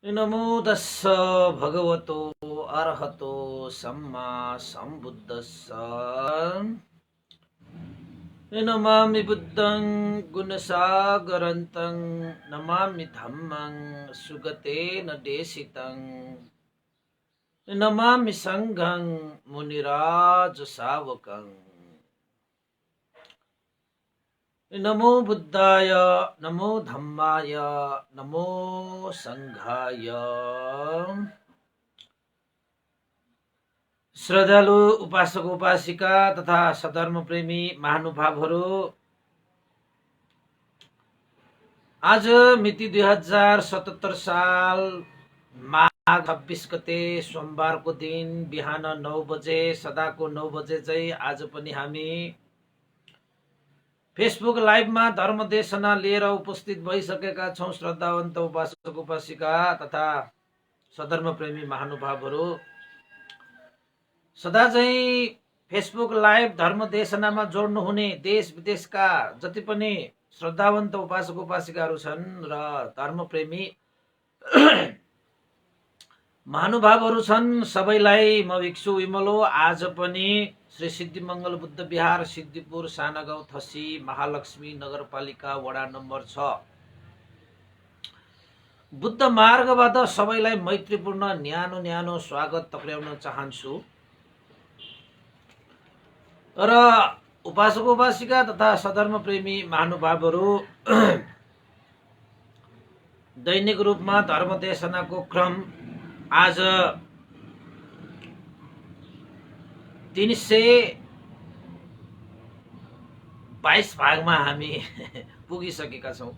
नमो तस्स भगवतो अरहतो सम्मा सम्बुद्धस्स। नमामि बुद्धं गुणसागरन्तं नमामि धम्मं सुगतेन देशितं नमामि संघं मुनिराज सावकं। नमो बुद्धाय नमो धम्माय नमो संघाय। श्रद्धालु उपासक उपासिका तथा सधर्म प्रेमी महानुभावहरू, आज मिति 2077 साल माघ 26 गते सोमबारको दिन बिहान 9 बजे सदाको 9 बजे चाहिँ आज पनि हामी फेसबुक लाइभमा धर्मदेशना लिएर उपस्थित भइसकेका छौँ। श्रद्धावन्त उपासक उपासिका तथा सधर्म प्रेमी महानुभावहरू, सदा चाहिँ फेसबुक लाइभ धर्मदेशनामा जोड्नुहुने देश विदेशका जति पनि श्रद्धावन्त उपासक उपासिकाहरू छन् र धर्मप्रेमी महानुभावहरू छन्, सबैलाई म भिक्षु विमलो आज पनि श्री सिद्धिमङ्गल बुद्ध विहार सिद्धिपुर सानागाउँ थसी महालक्ष्मी नगरपालिका वडा नम्बर 6 बुद्ध मार्गबाट सबैलाई मैत्रीपूर्ण न्यानो न्यानो स्वागत टक्र्याउन चाहन्छु। र उपासक उपासिका तथा सधर्म प्रेमी महानुभावहरू, दैनिक रूपमा धर्मदेशनाको क्रम आज 322 भागमा हामी पुगिसकेका छौँ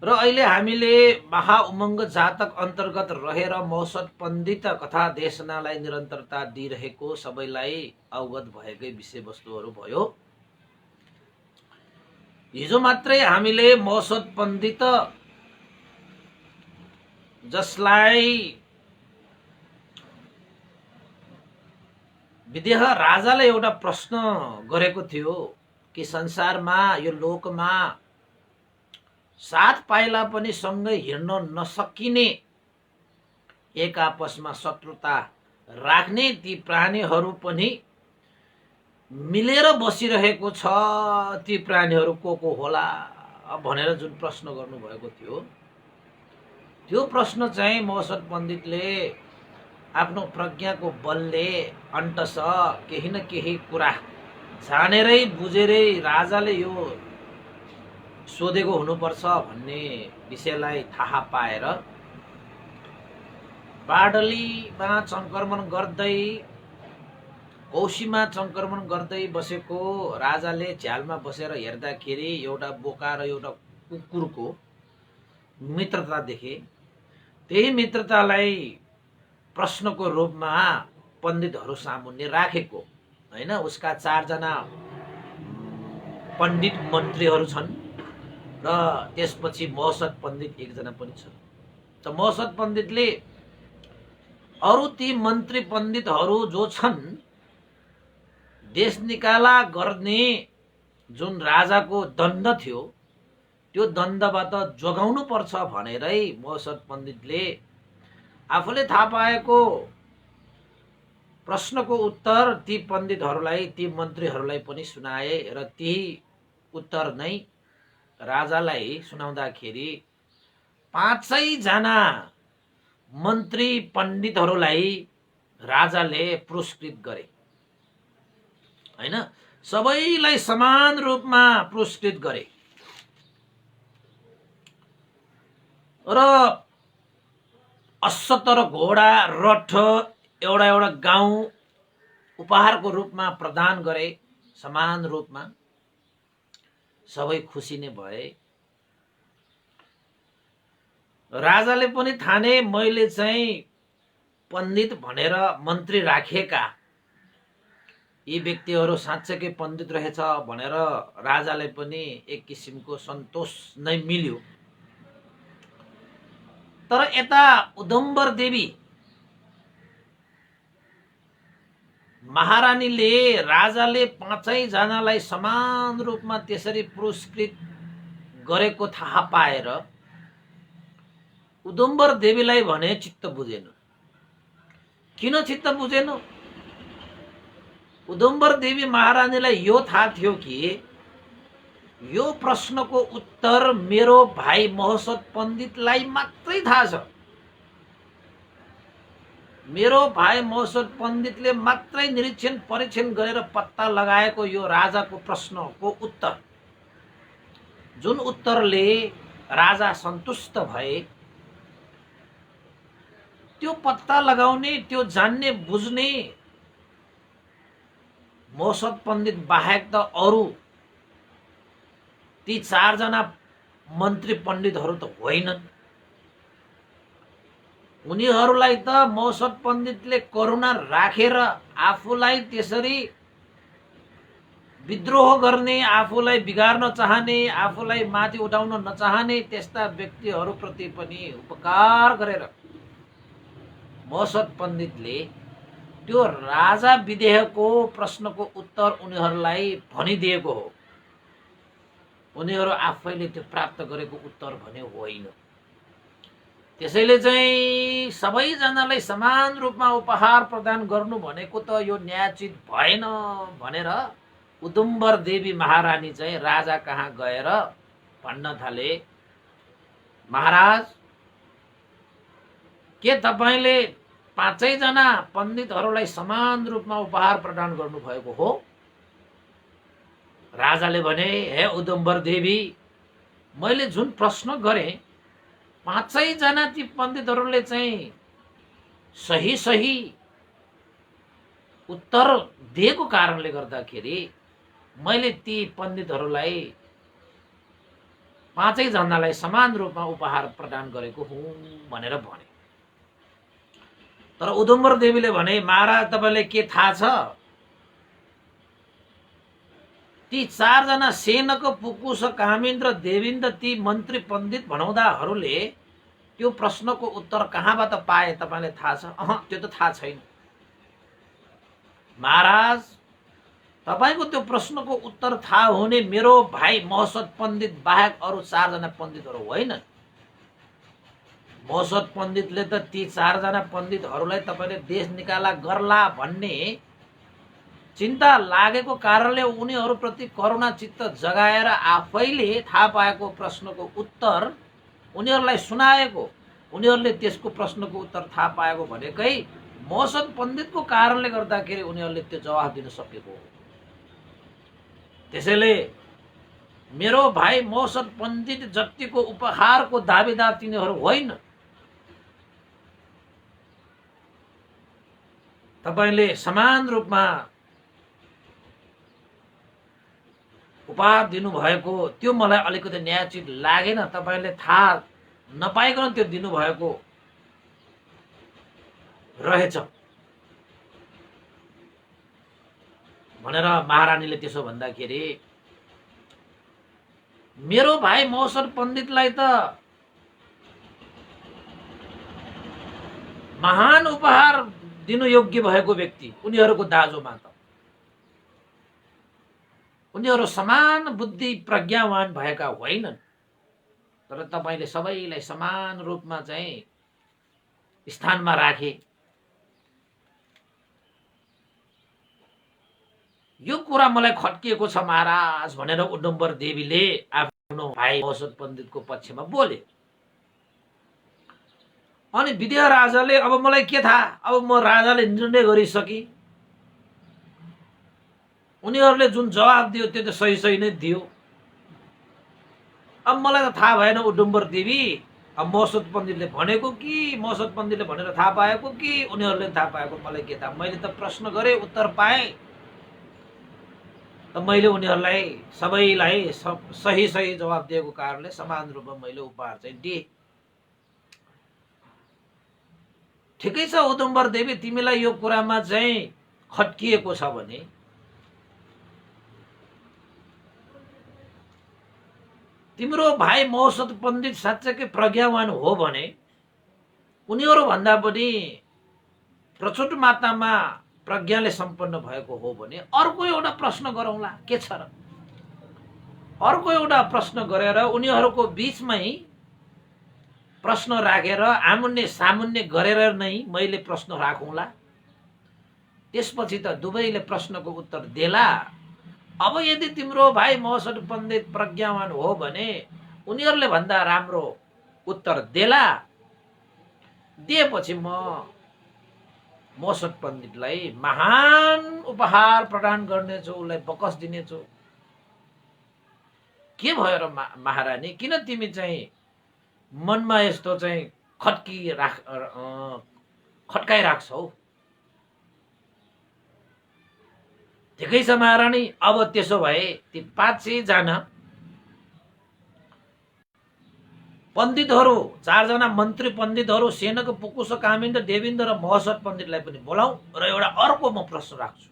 र अहिले हामीले महाउमङ्ग जातक अन्तर्गत रहेर मौसत पण्डित कथा देशनालाई निरन्तरता दिइरहेको सबैलाई अवगत भएकै विषयवस्तुहरू भयो। हिजो मात्रै हामीले मौसत पण्डित जसलाई विदेह राजाले एउटा प्रश्न गरेको थियो कि संसारमा यो लोकमा 7 पाइला पनि सँगै हिँड्न नसकिने एक आपसमा शत्रुता राख्ने ती प्राणीहरू पनि मिलेर बसिरहेको छ, ती प्राणीहरू को होला भनेर जुन प्रश्न गर्नुभएको थियो, त्यो प्रश्न चाहिँ मौसत पण्डितले आफ्नो प्रज्ञाको बलले अन्तस केही न केही कुरा जानेरै बुझेरै राजाले यो सोधेको हुनुपर्छ भन्ने विषयलाई थाहा पाएर बाडलीमा संक्रमण गर्दै कौशीमा संक्रमण गर्दै बसेको राजाले झ्यालमा बसेर हेर्दाखेरि एउटा बोका र एउटा कुकुरको मित्रता देखे। त्यही मित्रतालाई प्रश्नको रूपमा पण्डितहरू सामुन्ने राखेको हैन। उसका 4 जना पण्डित मन्त्रीहरू छन् र त्यसपछि मौसत पण्डित 1 जना पनि छन्। त मौसत पण्डितले अरु ती मन्त्री पण्डितहरू जो छन् देश निकाला गर्ने जुन राजाको दण्ड थियो त्यो दण्डबाट जोगाउनु पर्छ भनेरै मौसत पण्डितले आफूले थाहा पाएको प्रश्नको उत्तर ती पण्डितहरूलाई ती मन्त्रीहरूलाई पनि सुनाए र ती उत्तर नै राजालाई सुनाउँदाखेरि 5 जना मन्त्री पण्डितहरूलाई राजाले पुरस्कृत गरे हैन। सबैलाई समान रूपमा पुरस्कृत गरे र 78 घोडा रथ एउटा एउटा गाउँ उपहारको रूपमा प्रदान गरे समान रूपमा। सबै खुसी नै भए। राजाले पनि ठाने मैले चाहिँ पण्डित भनेर मन्त्री राखेका यी व्यक्तिहरू साँच्चैकै पण्डित रहेछ भनेर राजाले पनि एक किसिमको सन्तोष नै मिल्यो। तर यता उदम्बर देवी महारानीले राजाले 5 जनालाई समान रूपमा त्यसरी पुरस्कृत गरेको थाहा पाएर उदुम्बर देवीलाई भने चित्त बुझेन। किन चित्त बुझेन? उदुम्बर देवी महारानीलाई यो थाहा थियो कि यो प्रश्नको उत्तर मेरो भाइ महोसत पण्डितलाई मात्रै थाहा छ। मेरो भाइ महोसत पण्डितले मात्रै निरीक्षण परीक्षण गरेर पत्ता लगाएको यो राजाको प्रश्नको उत्तर, जुन उत्तरले राजा सन्तुष्ट भए, त्यो पत्ता लगाउने, त्यो जान्ने बुझ्ने महोसत पण्डित बाहेक त अरू ती 4 जना मन्त्री पण्डितहरू त होइनन्। उनीहरूलाई त महोसत पण्डितले करुणा राखेर आफूलाई त्यसरी विद्रोह गर्ने, आफूलाई बिगार्न चाहने, आफूलाई माथि उठाउन नचाहने त्यस्ता व्यक्तिहरूप्रति पनि उपकार गरेर महोसत पण्डितले त्यो राजा विदेहको प्रश्नको उत्तर उनीहरूलाई भनिदिएको हो। उनीहरू आफैले त्यो प्राप्त गरेको उत्तर भने होइन। त्यसैले चाहिँ सबैजनालाई समान रूपमा उपहार प्रदान गर्नु भनेको त यो न्यायोचित भएन भनेर उदुम्बर देवी महारानी चाहिँ राजा कहाँ गएर भन्न थाले, महाराज, के तपाईले 5 जना पण्डितहरूलाई समान रूपमा उपहार प्रदान गर्नु भएको हो? राजाले भने, हे उदुम्बर देवी, मैले जुन प्रश्न गरेँ 5 जना ती पण्डितहरूले चाहिँ सही उत्तर दिएको कारणले गर्दाखेरि मैले ती पण्डितहरूलाई 5 जनालाई समान रूपमा उपहार प्रदान गरेको हुँ भनेर भने। तर उदुम्बर देवीले भने, महाराज, तपाईलाई के थाहा छ? ती 4 जना सेनक, पुकुस, कामिन्द्र, देविन्द्र, ती मन्त्री पण्डित भनौदाहरूले त्यो प्रश्नको उत्तर कहाँबाट पाए तपाईलाई थाहा छ? त्यो त थाहा छैन। महाराज, तपाईको त्यो प्रश्नको उत्तर थाहा हुने मेरो भाइ महोसत पण्डित बाहेक अरू 4 जना पण्डितहरू होइनन्। महोसत पण्डितले त ती 4 जना पण्डितहरूलाई तपाईले देश निकाला गर्ला भन्ने चिन्ता लागेको कारणले उनीहरूप्रति करुणा चित्त जगाएर आफैले थाहा पाएको प्रश्नको उत्तर उनीहरूलाई सुनाएको, उनीहरूले त्यसको प्रश्नको उत्तर थाहा पाएको भनेकै महोसत पण्डितको कारणले गर्दाखेरि उनीहरूले त्यो जवाफ दिन सकेको हो। त्यसैले मेरो भाइ महोसत पण्डित जतिको उपहारको दाबीदार तिनीहरू होइन। तपाईले समान रूपमा उपहार दिनुभएको त्यो मलाई अलिकति न्यायोचित लागेन। तपाईले थाहा नपाइकन त्यो दिनुभएको रहेछ भनेर महारानीले त्यसो भन्दाखेरि मेरो भाइ महोसत पण्डितलाई त महान उपहार दिनु योग्य भएको व्यक्ति उनीहरूको दाजुमा त उनीहरू समान बुद्धि प्रज्ञावान भएका होइनन्। तर तपाईले सबैलाई समान रूपमा चाहिँ स्थानमा राखे। यो कुरा मलाई खट्किएको छ महाराज भनेर उदुम्बर देवीले आफ्नो भाइ महोसत पण्डितको पक्षमा बोले। अनि विदेह राजाले, अब मलाई के थाहा, अब म राजाले निर्णय गरिसके, उनीहरूले जुन जवाब दियो त्यो त सही नै दियो। अब मलाई त थाहा भएन उदुम्बर देवी, अब महोसत पण्डितले भनेको कि महोसत पण्डितले भनेर थाहा पाएको कि उनीहरूले थाहा पाएको, मलाई के थाहा। मैले त प्रश्न गरेँ, उत्तर पाएँ, त मैले उनीहरूलाई सबैलाई सही जवाब दिएको कारणले समान रूपमा मैले उपहार चाहिँ दिएँ। ठिकै छ उदुम्बर देवी, तिमीलाई यो कुरामा चाहिँ खट्किएको छ भने तिम्रो भाइ महोसत पण्डित साँच्चैकै प्रज्ञावान हो भने उनीहरू भन्दा पनि प्रचुर मात्रामा प्रज्ञाले सम्पन्न भएको हो भने अर्को एउटा प्रश्न गरौँला, के छ र? अर्को एउटा प्रश्न गरेर उनीहरूको बीचमै प्रश्न राखेर आमुन्ने सामुन्ने गरेर नै मैले प्रश्न राखौँला, त्यसपछि त दुवैले प्रश्नको उत्तर देला। अब यदि तिम्रो भाइ महोत्सव पण्डित प्रज्ञावान हो भने उनीहरूले भन्दा राम्रो उत्तर देला, दिएपछि म महोत्सव पण्डितलाई महान उपहार प्रदान गर्नेछु, उसलाई बकस दिनेछु। के भयो र महारानी, किन तिमी चाहिँ मनमा यस्तो चाहिँ खट्काइराख्छौ? ठिकै छ महारानी, अब त्यसो भए ती 500 जना पण्डितहरू, 4 जना मन्त्री पण्डितहरू, सेनको पुकुस कामिन्द देविन्द र महोत्सव पण्डितलाई पनि बोलाऊ र एउटा अर्को म प्रश्न राख्छु।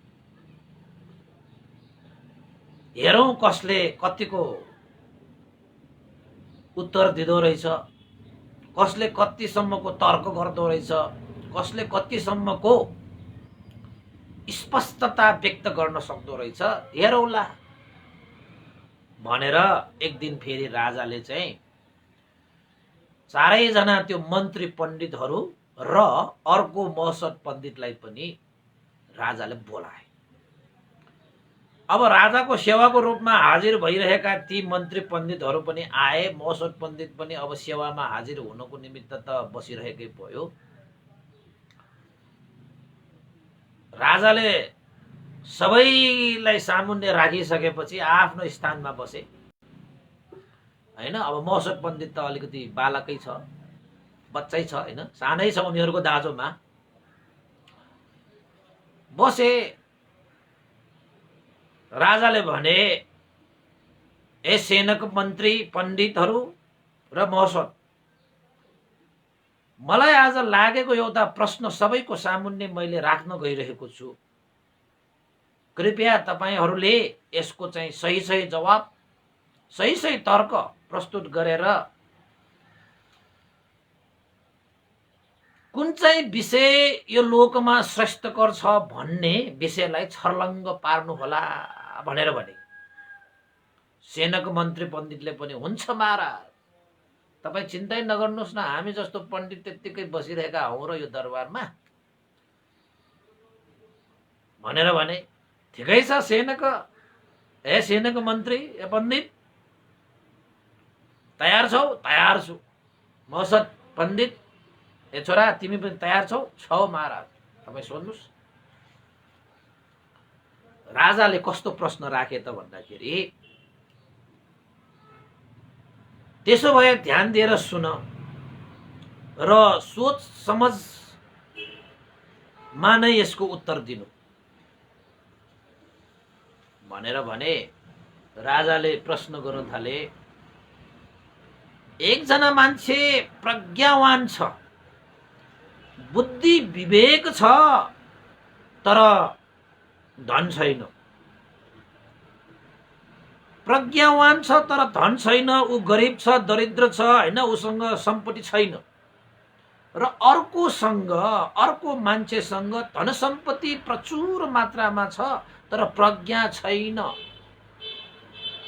हेरौँ कसले कतिको उत्तर दिँदो रहेछ, कसले कतिसम्मको तर्क गर्दो रहेछ, कसले कतिसम्मको स्पष्टता व्यक्त गर्न सक्दो रहेछ, हेरौँला भनेर एक दिन फेरि राजाले चाहिँ 4 जना त्यो मन्त्री पण्डितहरू र अर्को महोत्सव पण्डितलाई पनि राजाले बोलाए। अब राजाको सेवाको रूपमा हाजिर भइरहेका ती मन्त्री पण्डितहरू पनि आए, महोत्सव पण्डित पनि अब सेवामा हाजिर हुनको निमित्त त बसिरहेकै भयो। राजाले सबैलाई सामुन्ने राखिसकेपछि आफ्नो स्थानमा बसे हैन। अब महोत्सव पण्डित त अलिकति बालकै छ, बच्चै छ हैन, सानै छ उनीहरूको दाजोमा। बसे, राजाले भने, ए सेनक मन्त्री पण्डितहरू र महोत्सव, मलाई आज लागेको एउटा प्रश्न सबैको सामुन्ने मैले राख्न गइरहेको छु। कृपया तपाईहरूले यसको चाहिँ सही सही जवाब, सही सही तर्क प्रस्तुत गरेर कुन चाहिँ विषय यो लोकमा श्रेष्ठकर छ भन्ने विषयलाई छर्लङ्ग पार्नु होला भनेर भने। सेनको मन्त्री पण्डितले पनि हुन्छ महाराज, तपाईँ चिन्तै नगर्नुहोस् न, हामी जस्तो पण्डित त्यत्तिकै बसिरहेका हौँ र यो दरबारमा भनेर भने। ठिकै छ सेनको मन्त्री ए पण्डित, तयार छौ? तयार छु। महोत्सव पण्डित, ए छोरा तिमी पनि तयार छौ? छौ महाराज, तपाईँ सोध्नुहोस्। राजाले कस्तो प्रश्न राखे त भन्दाखेरि, त्यसो भए ध्यान दिएर सुन र सोच समझमा नै यसको उत्तर दिनु भनेर भने। राजाले प्रश्न गर्न थाले, एकजना मान्छे प्रज्ञावान छ, बुद्धि विवेक छ, तर धन छैन। प्रज्ञावान छ तर धन छैन, ऊ गरिब छ, दरिद्र छ हैन, उसँग सम्पत्ति छैन। र अर्को मान्छेसँग धन सम्पत्ति प्रचुर मात्रामा छ तर प्रज्ञा छैन,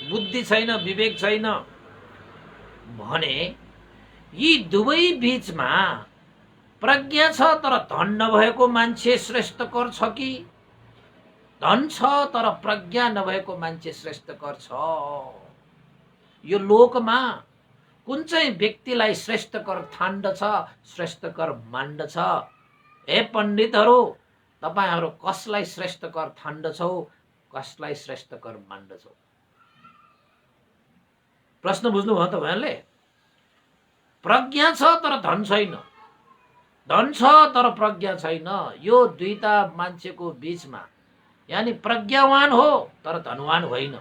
बुद्धि छैन, विवेक छैन भने यी दुवै बीचमा प्रज्ञा छ तर धन नभएको मान्छे श्रेष्ठकर छ कि धन छ तर प्रज्ञा नभएको मान्छे श्रेष्ठकर छ? यो लोकमा कुन चाहिँ व्यक्तिलाई श्रेष्ठकर ठान्दछ, श्रेष्ठकर मान्दछ? हे पण्डितहरू, तपाईहरू कसलाई श्रेष्ठकर ठान्दछौ, कसलाई श्रेष्ठकर मान्दछौ? प्रश्न बुझ्नुभयो तपाईहरुले? प्रज्ञा छ तर धन छैन, धन छ तर प्रज्ञा छैन, यो दुईटा मान्छेको बीचमा, यानी प्रज्ञावान हो तर धनवान होइन,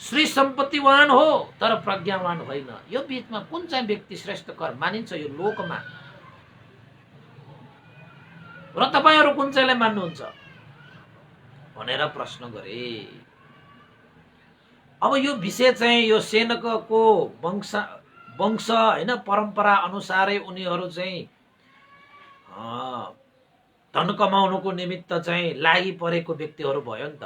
श्री सम्पत्तिवान हो तर प्रज्ञावान होइन, यो बीचमा कुन चाहिँ व्यक्ति श्रेष्ठकर मानिन्छ यो लोकमा? र तपाईहरु कुन चाहिँलाई मान्नुहुन्छ भनेर प्रश्न गरे। अब यो विषय चाहिँ यो सेनको वंश हैन, परम्परा अनुसारै उनीहरु चाहिँ धन कमाउनुको निमित्त चाहिँ लागि परेको व्यक्तिहरु भयो नि त।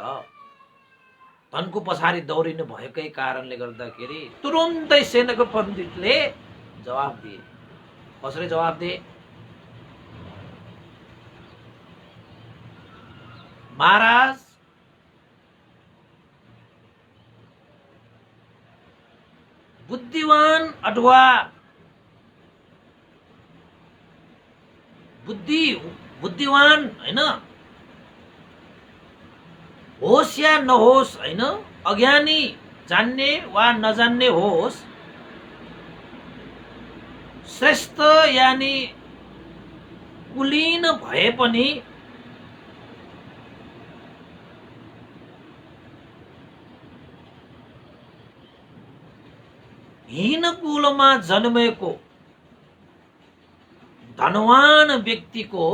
धनको पछाडी दौडिनु भएकै कारणले गर्दाखेरि तुरुन्तै सेनको पण्डितले जवाफ दिए। कसरी जवाफ दिए? महाराज, बुद्धिवान अथवा बुद्धिवान हैन, होस् या नहोस् हैन, अज्ञानी जान्ने वा नजान्ने होस्, श्रेष्ठ यानी कुलीन भए पनि हीन कुलमा जन्मेको धनवान व्यक्तिको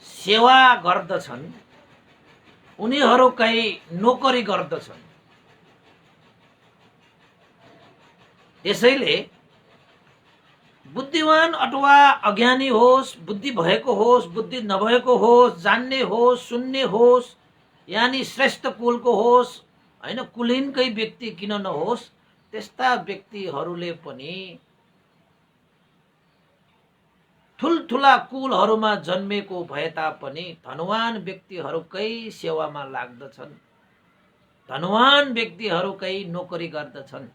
सेवा गर्दछन्, उनीहरूकै नोकरी गर्दछन्। त्यसैले बुद्धिवान अथवा अज्ञानी होस्, बुद्धि भएको होस्, बुद्धि नभएको होस्, जान्ने होस्, सुन्ने होस्, यानी श्रेष्ठ कुलको होस् हैन, कुलीनकै व्यक्ति किन नहोस्, त्यस्ता व्यक्तिहरूले पनि ठुल्ठुला कुलहरूमा जन्मेको भए तापनि धनवान व्यक्तिहरूकै सेवामा लाग्दछन्, धनवान व्यक्तिहरूकै नोकरी गर्दछन्।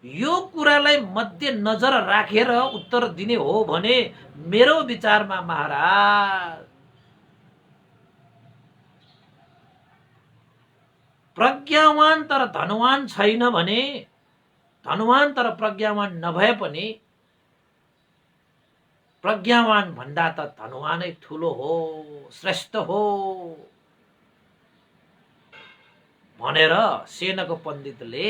यो कुरालाई मध्यनजर राखेर उत्तर दिने हो भने मेरो विचारमा महाराज, प्रज्ञावान तर धनवान छैन भने, धनवान तर प्रज्ञावान नभए पनि प्रज्ञावान भन्दा त धनवानै ठुलो हो, श्रेष्ठ हो भनेर सेनको पण्डितले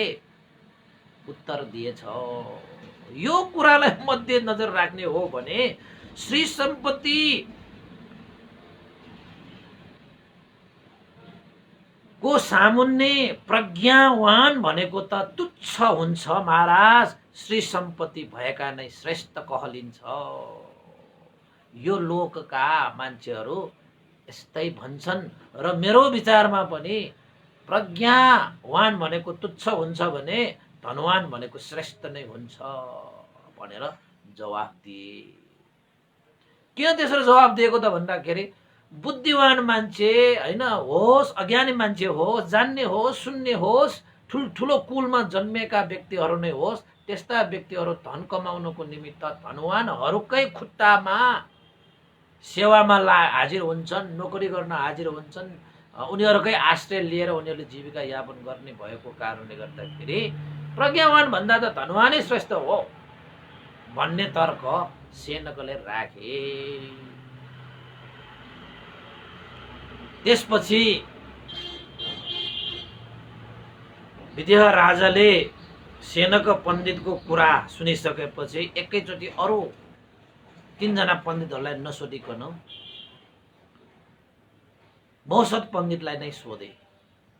उत्तर दिएछ। यो कुरालाई मध्यनजर राख्ने हो भने श्री सम्पत्ति को सामुन्ने प्रज्ञावान भनेको त तुच्छ हुन्छ महाराज, श्री सम्पत्ति भएका नै श्रेष्ठ कहलिन्छ। यो लोकका मान्छेहरू यस्तै भन्छन् र मेरो विचारमा पनि प्रज्ञावान भनेको तुच्छ हुन्छ भने धनवान भनेको श्रेष्ठ नै हुन्छ भनेर जवाफ दिए। किन त्यसरी जवाफ दिएको त भन्दाखेरि बुद्धिवान मान्छे हैन होस्, अज्ञानी मान्छे होस्, जान्ने होस्, सुन्ने होस्, ठुल्ठुलो कुलमा जन्मेका व्यक्तिहरू नै होस्, त्यस्ता व्यक्तिहरू धन कमाउनको निमित्त धनवानहरूकै खुट्टामा सेवामा हाजिर हुन्छन्, नोकरी गर्न हाजिर हुन्छन्, उनीहरूकै आश्रय लिएर उनीहरूले जीविका यापन गर्ने भएको कारणले गर्दाखेरि प्रज्ञावान भन्दा त धनवानै श्रेष्ठ हो भन्ने तर्क सेनकले राखे। त्यसपछि विदेह राजाले सेनक पण्डितको कुरा सुनिसकेपछि एकैचोटि अरू 3 जना पण्डितहरूलाई नसोधिकन मौसत पण्डितलाई नै सोधे,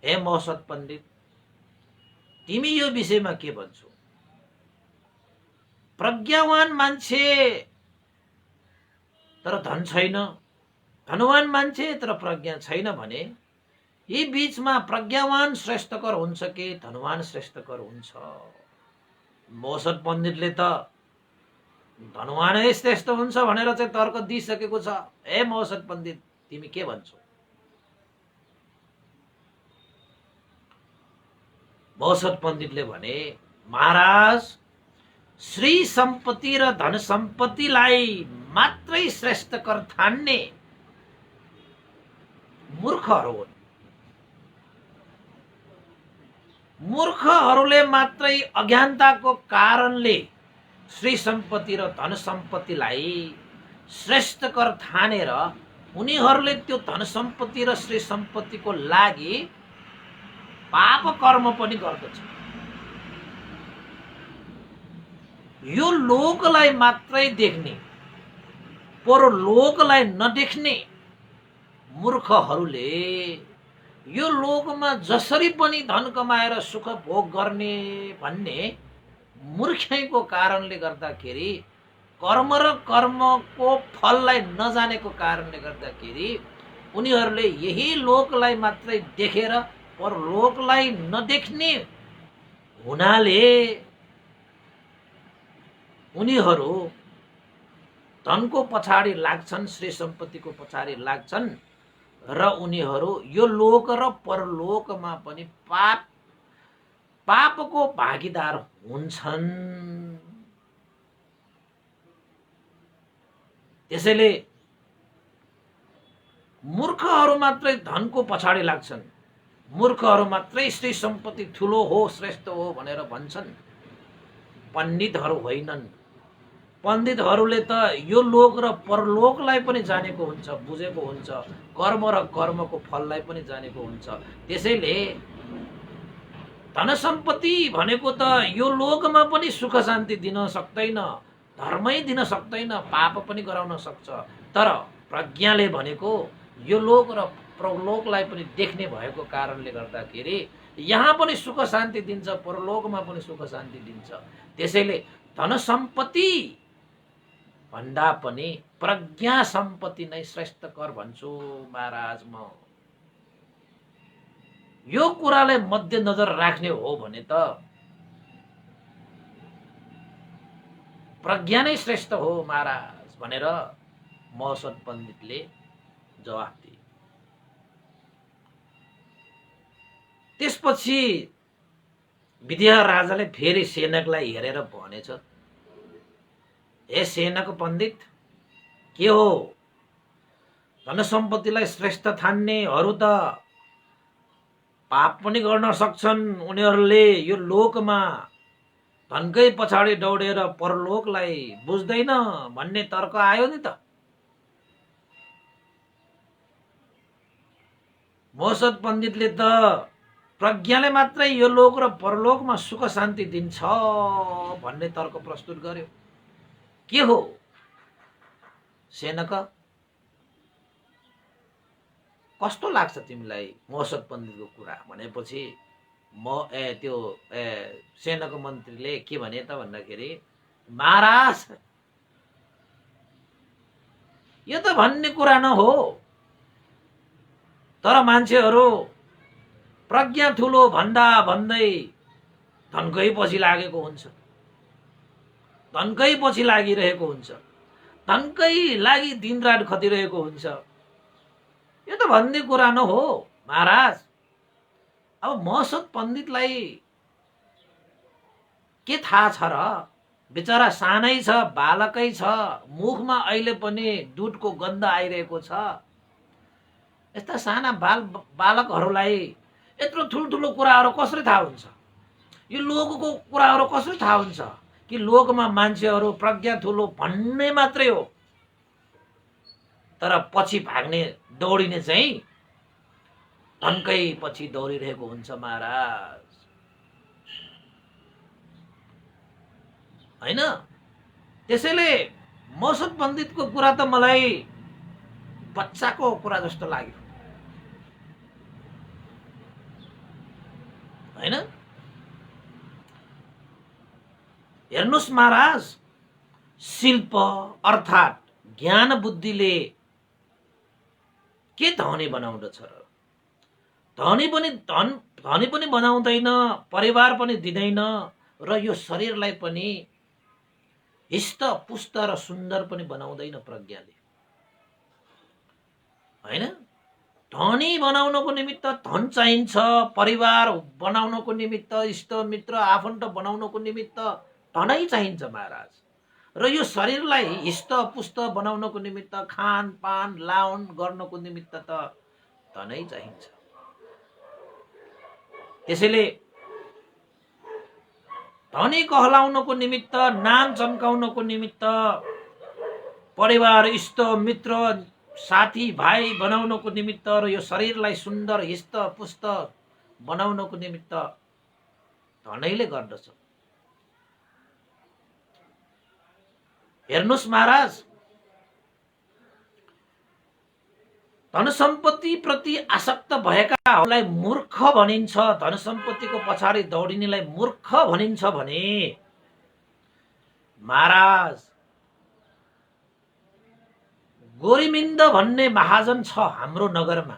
हे मौसत पण्डित, तिमी यो विषयमा के भन्छौ? प्रज्ञावान मान्छे तर धन छैन, धनवान मान्छे तर प्रज्ञा छैन भने यी बीचमा प्रज्ञावान श्रेष्ठकर हुन्छ कि धनवान श्रेष्ठकर हुन्छ? मौसत पण्डितले त धनवानै श्रेष्ठ हुन्छ भनेर चाहिँ तर्क दिइसकेको छ। हे मौसत पण्डित, तिमी के भन्छौ? मौसत पण्डितले भने, महाराज, श्री सम्पत्ति र धन सम्पत्तिलाई मात्रै श्रेष्ठकर ठान्ने मूर्खहरू हुन्। मूर्खहरूले मात्रै अज्ञानताको कारणले श्री सम्पत्ति र धन सम्पत्तिलाई श्रेष्ठकर ठानेर उनीहरूले त्यो धन सम्पत्ति र श्री सम्पत्तिको लागि पाप कर्म पनि गर्दछ। यो लोकलाई मात्रै देख्ने, पर लोकलाई नदेख्ने मूर्खहरूले यो लोकमा जसरी पनि धन कमाएर सुख भोग गर्ने भन्ने मूर्खैको कारणले गर्दाखेरि, कर्म र कर्मको फललाई नजानेको कारणले गर्दाखेरि उनीहरूले यही लोकलाई मात्रै देखेर पर लोकलाई नदेख्ने हुनाले उनीहरू धनको पछाडि लाग्छन्, श्री सम्पत्तिको पछाडि लाग्छन् र उनीहरू यो लोक र परलोकमा पनि पापको भागीदार हुन्छन्। त्यसैले मूर्खहरू मात्रै धनको पछाडि लाग्छन्, मूर्खहरू मात्रै श्री सम्पत्ति ठुलो हो, श्रेष्ठ हो भनेर भन्छन्, पण्डितहरू होइनन्। पण्डितहरूले त यो लोक र परलोकलाई पनि जानेको हुन्छ, बुझेको हुन्छ, कर्म र कर्मको फललाई पनि जानेको हुन्छ। त्यसैले धन सम्पत्ति भनेको त यो लोकमा पनि सुख शान्ति दिन सक्दैन, धर्मै दिन सक्दैन, पाप पनि गराउन सक्छ। तर प्रज्ञाले भनेको यो लोक र परलोकलाई पनि देख्ने भएको कारणले गर्दाखेरि यहाँ पनि सुख शान्ति दिन्छ, परलोकमा पनि सुख शान्ति दिन्छ। त्यसैले धन सम्पत्ति भन्दा पनि प्रज्ञा सम्पत्ति नै श्रेष्ठकर भन्छु महाराज। म यो कुरालाई मध्यनजर राख्ने हो भने त प्रज्ञा नै श्रेष्ठ हो महाराज भनेर महसद पण्डितले जवाफ दिए। त्यसपछि विद्या राजाले फेरि सेनकलाई हेरेर भनेछ, हे सेनक पण्डित, के हो धन सम्पत्तिलाई श्रेष्ठ ठान्नेहरू त पाप पनि गर्न सक्छन्, उनीहरूले यो लोकमा धनकै पछाडि दौडेर परलोकलाई बुझ्दैन भन्ने तर्क आयो नि त। महसद पण्डितले त प्रज्ञाले मात्रै यो लोक र परलोकमा सुख शान्ति दिन्छ भन्ने तर्क प्रस्तुत गर्यो। के हो सेनक, कस्तो लाग्छ तिमीलाई महसद पण्डितको कुरा भनेपछि त्यो सेनाको मन्त्रीले के भने त भन्दाखेरि, महाराज यो त भन्ने कुरा न हो, तर मान्छेहरू प्रज्ञा ठुलो भन्दा भन्दै धनकै पछि लागेको हुन्छ, धनकै पछि लागिरहेको हुन्छ, धनकै लागि दिनरात खटिरहेको हुन्छ। यो त भन्ने कुरा न हो महाराज। अब महसद पण्डितलाई के थाहा छ र, बेचारा सानै छ, बालकै छ, मुखमा अहिले पनि दुधको गन्ध आइरहेको छ। यस्ता साना बालकहरूलाई यत्रो ठुल्ठुलो कुराहरू कसरी थाहा हुन्छ? यो लोकको कुराहरू कसरी थाहा हुन्छ कि लोकमा मान्छेहरू प्रज्ञा ठुलो भन्ने मात्रै हो, तर पछि भाग्ने दौडिने चाहिँ धनकै पछि दौडिरहेको हुन्छ महाराज, हैन? त्यसैले महसद पण्डितको कुरा त मलाई बच्चाको कुरा जस्तो लाग्यो, हैन? हेर्नुस् महाराज, शिल्प अर्थात् ज्ञान बुद्धिले के धनी बनाउँदछ र? धनी पनि बनाउँदैन, परिवार पनि दिँदैन, र यो शरीरलाई पनि हिष्ट पुष्ट र सुन्दर पनि बनाउँदैन प्रज्ञाले, हैन? धनी बनाउनको निमित्त धन चाहिन्छ, परिवार बनाउनको निमित्त, इष्ट मित्र आफन्त बनाउनको निमित्त धनै चाहिन्छ महाराज। र यो शरीरलाई हिष्ट पुष्ट बनाउनको निमित्त, खानपान लाउन गर्नको निमित्त त धनै चाहिन्छ। त्यसैले धनी कहलाउनको निमित्त, नाम चम्काउनको निमित्त, परिवार इष्ट मित्र साथी भाइ बनाउनको निमित्त र यो शरीरलाई सुन्दर हिष्ट पुष्ट बनाउनको निमित्त धनैले गर्दछ। हेर्नुस् महाराज, धन सम्पत्ति प्रति आसक्त भएकाहरूलाई मूर्ख भनिन्छ, धन सम्पत्तिको पछाडि दौडिनेलाई मूर्ख भनिन्छ भने महाराज गोरीमिन्द भन्ने महाजन छ हाम्रो नगरमा।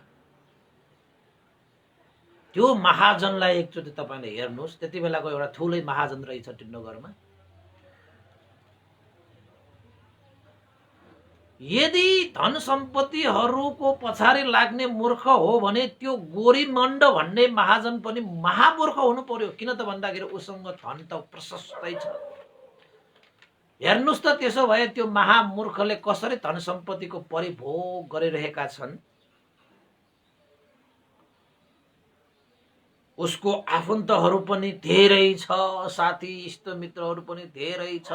त्यो महाजनलाई एकचोटि तपाईँले हेर्नुहोस्, त्यति बेलाको एउटा ठुलै महाजन रहेछ टिन्डोगढमा। यदि धन सम्पत्तिहरूको पछाडि लाग्ने मूर्ख हो भने त्यो गोरीमण्ड भन्ने महाजन पनि महामूर्ख हुनु पर्यो। किन त भन्दाखेरि उसँग धन त प्रशस्तै छ। हेर्नुहोस् त, त्यसो भए त्यो महामूर्खले कसरी धन सम्पत्तिको परिभोग गरिरहेका छन्। उसको आफन्तहरू पनि धेरै छ, साथी इष्टमित्रहरू पनि धेरै छ,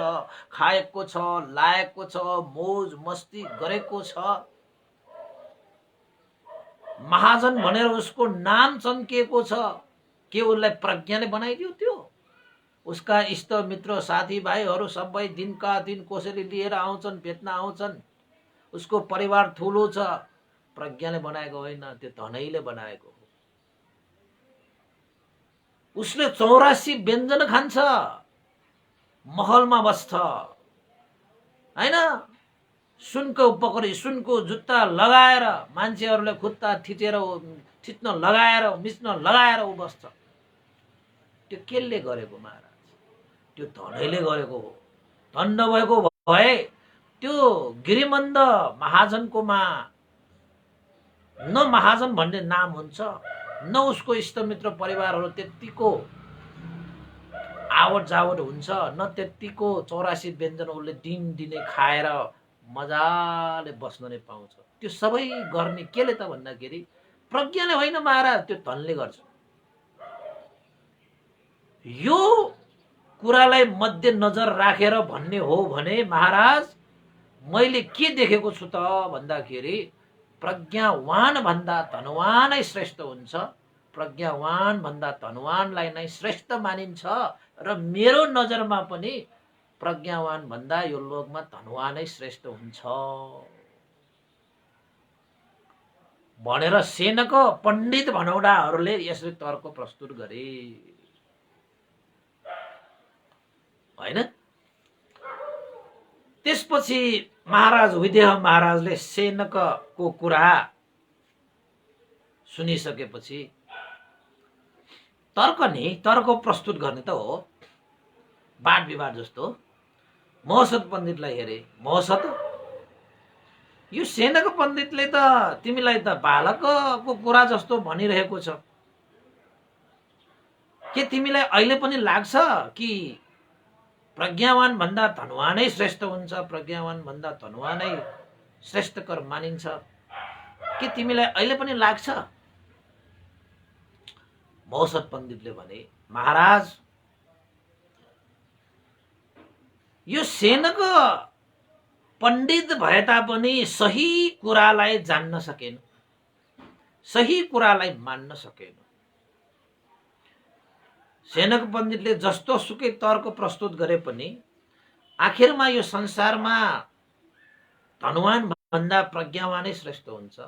खाएको छ, लाएको छ, मोज मस्ती गरेको छ। महाजन भनेर उसको नाम चम्किएको छ। के उसलाई प्रज्ञाले बनाइदियो? त्यो उसका इष्टमित्र साथीभाइहरू सबै दिनका दिन कसैले लिएर आउँछन्, भेट्न आउँछन्। उसको परिवार ठुलो छ। प्रज्ञाले बनाएको होइन, त्यो धनैले बनाएको हो। उसले 84 व्यञ्जन खान्छ, महलमा बस्छ हैन। सुनको पकडी, सुनको जुत्ता लगाएर मान्छेहरूले खुट्टा थिच्न लगाएर, मिच्न लगाएर ऊ बस्छ। त्यो केले गरेको महाराज? त्यो धनैले गरेको हो। धन नभएको भए त्यो गिरिमन्द महाजनकोमा न महाजन भन्ने नाम हुन्छ, न उसको इष्टमित्र परिवारहरू त्यतिको आवट जावट हुन्छ, न त्यतिको 84 व्यञ्जन उसले दिनै खाएर मजाले बस्न नै पाउँछ। त्यो सबै गर्ने केले त भन्दाखेरि प्रज्ञाले होइन महाराज, त्यो धनले गर्छ। यो कुरालाई मध्यनजर राखेर भन्ने हो भने महाराज, मैले के देखेको छु त भन्दाखेरि प्रज्ञावान भन्दा धनवानै श्रेष्ठ हुन्छ। प्रज्ञावान भन्दा धनवानलाई नै श्रेष्ठ मानिन्छ। र मेरो नजरमा पनि प्रज्ञावान भन्दा यो लोकमा धनवानै श्रेष्ठ हुन्छ भनेर सेनक पण्डित भनौडाहरूले यसरी तर्क प्रस्तुत गरे हैन। त्यसपछि महाराज विदेह महाराजले सेनकको कुरा सुनिसकेपछि तर्क प्रस्तुत गर्ने त हो, वाद विवाद जस्तो। महसद पण्डितलाई हेरे, महसद, यो सेनक पण्डितले त तिमीलाई त बालकको कुरा जस्तो भनिरहेको छ। के तिमीलाई अहिले पनि लाग्छ कि प्रज्ञावान भन्दा धनवानै श्रेष्ठ हुन्छ, प्रज्ञावान भन्दा धनवानै श्रेष्ठकर मानिन्छ? के तिमीलाई अहिले पनि लाग्छ? महसद पण्डितले भने, महाराज, यो सेनक पण्डित भए तापनि सही कुरालाई जान्न सकेन, सही कुरालाई मान्न सकेन। सेनक पण्डितले जस्तो सुकै तर्क प्रस्तुत गरे पनि आखिरमा यो संसारमा धनवान भन्दा प्रज्ञावानै श्रेष्ठ हुन्छ,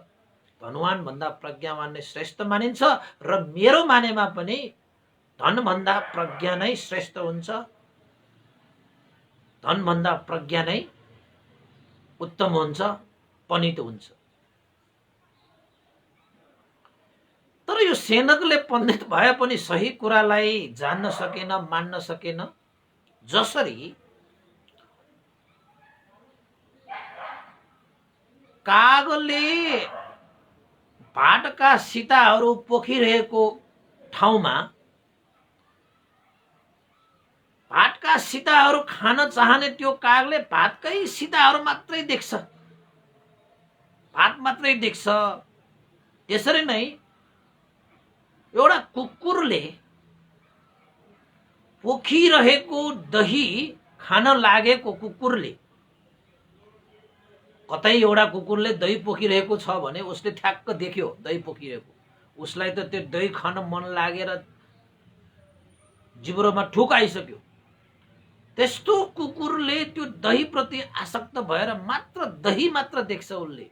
धनवान भन्दा प्रज्ञावान नै श्रेष्ठ मानिन्छ। र मेरो मानेमा पनि धन भन्दा प्रज्ञा नै श्रेष्ठ हुन्छ, धन भन्दा प्रज्ञा नै उत्तम हुन्छ, पनित हुन्छ। तर यो सेनकले पण्डित भए पनि सही कुरालाई जान्न सकेन, मान्न सकेन। जसरी कागले भाटका सीताहरू पोखिरहेको ठाउँमा भाटका सीताहरू खान चाहने त्यो कागले भातकै सीताहरू मात्रै देख्छ, भात मात्रै देख्छ। त्यसरी नै एउटा कुकुरले पोखिरहेको दही खान लागेको कुकुरले, कतै एउटा कुकुरले दही पोखिरहेको छ भने उसले ठ्याक्क देख्यो दही पोखिरहेको, उसलाई त त्यो दही खान मन लागेर जिब्रोमा ठुक आइसक्यो। त्यस्तो कुकुरले त्यो दही प्रति आसक्त भएर मात्र दही मात्र देख्छ, उसले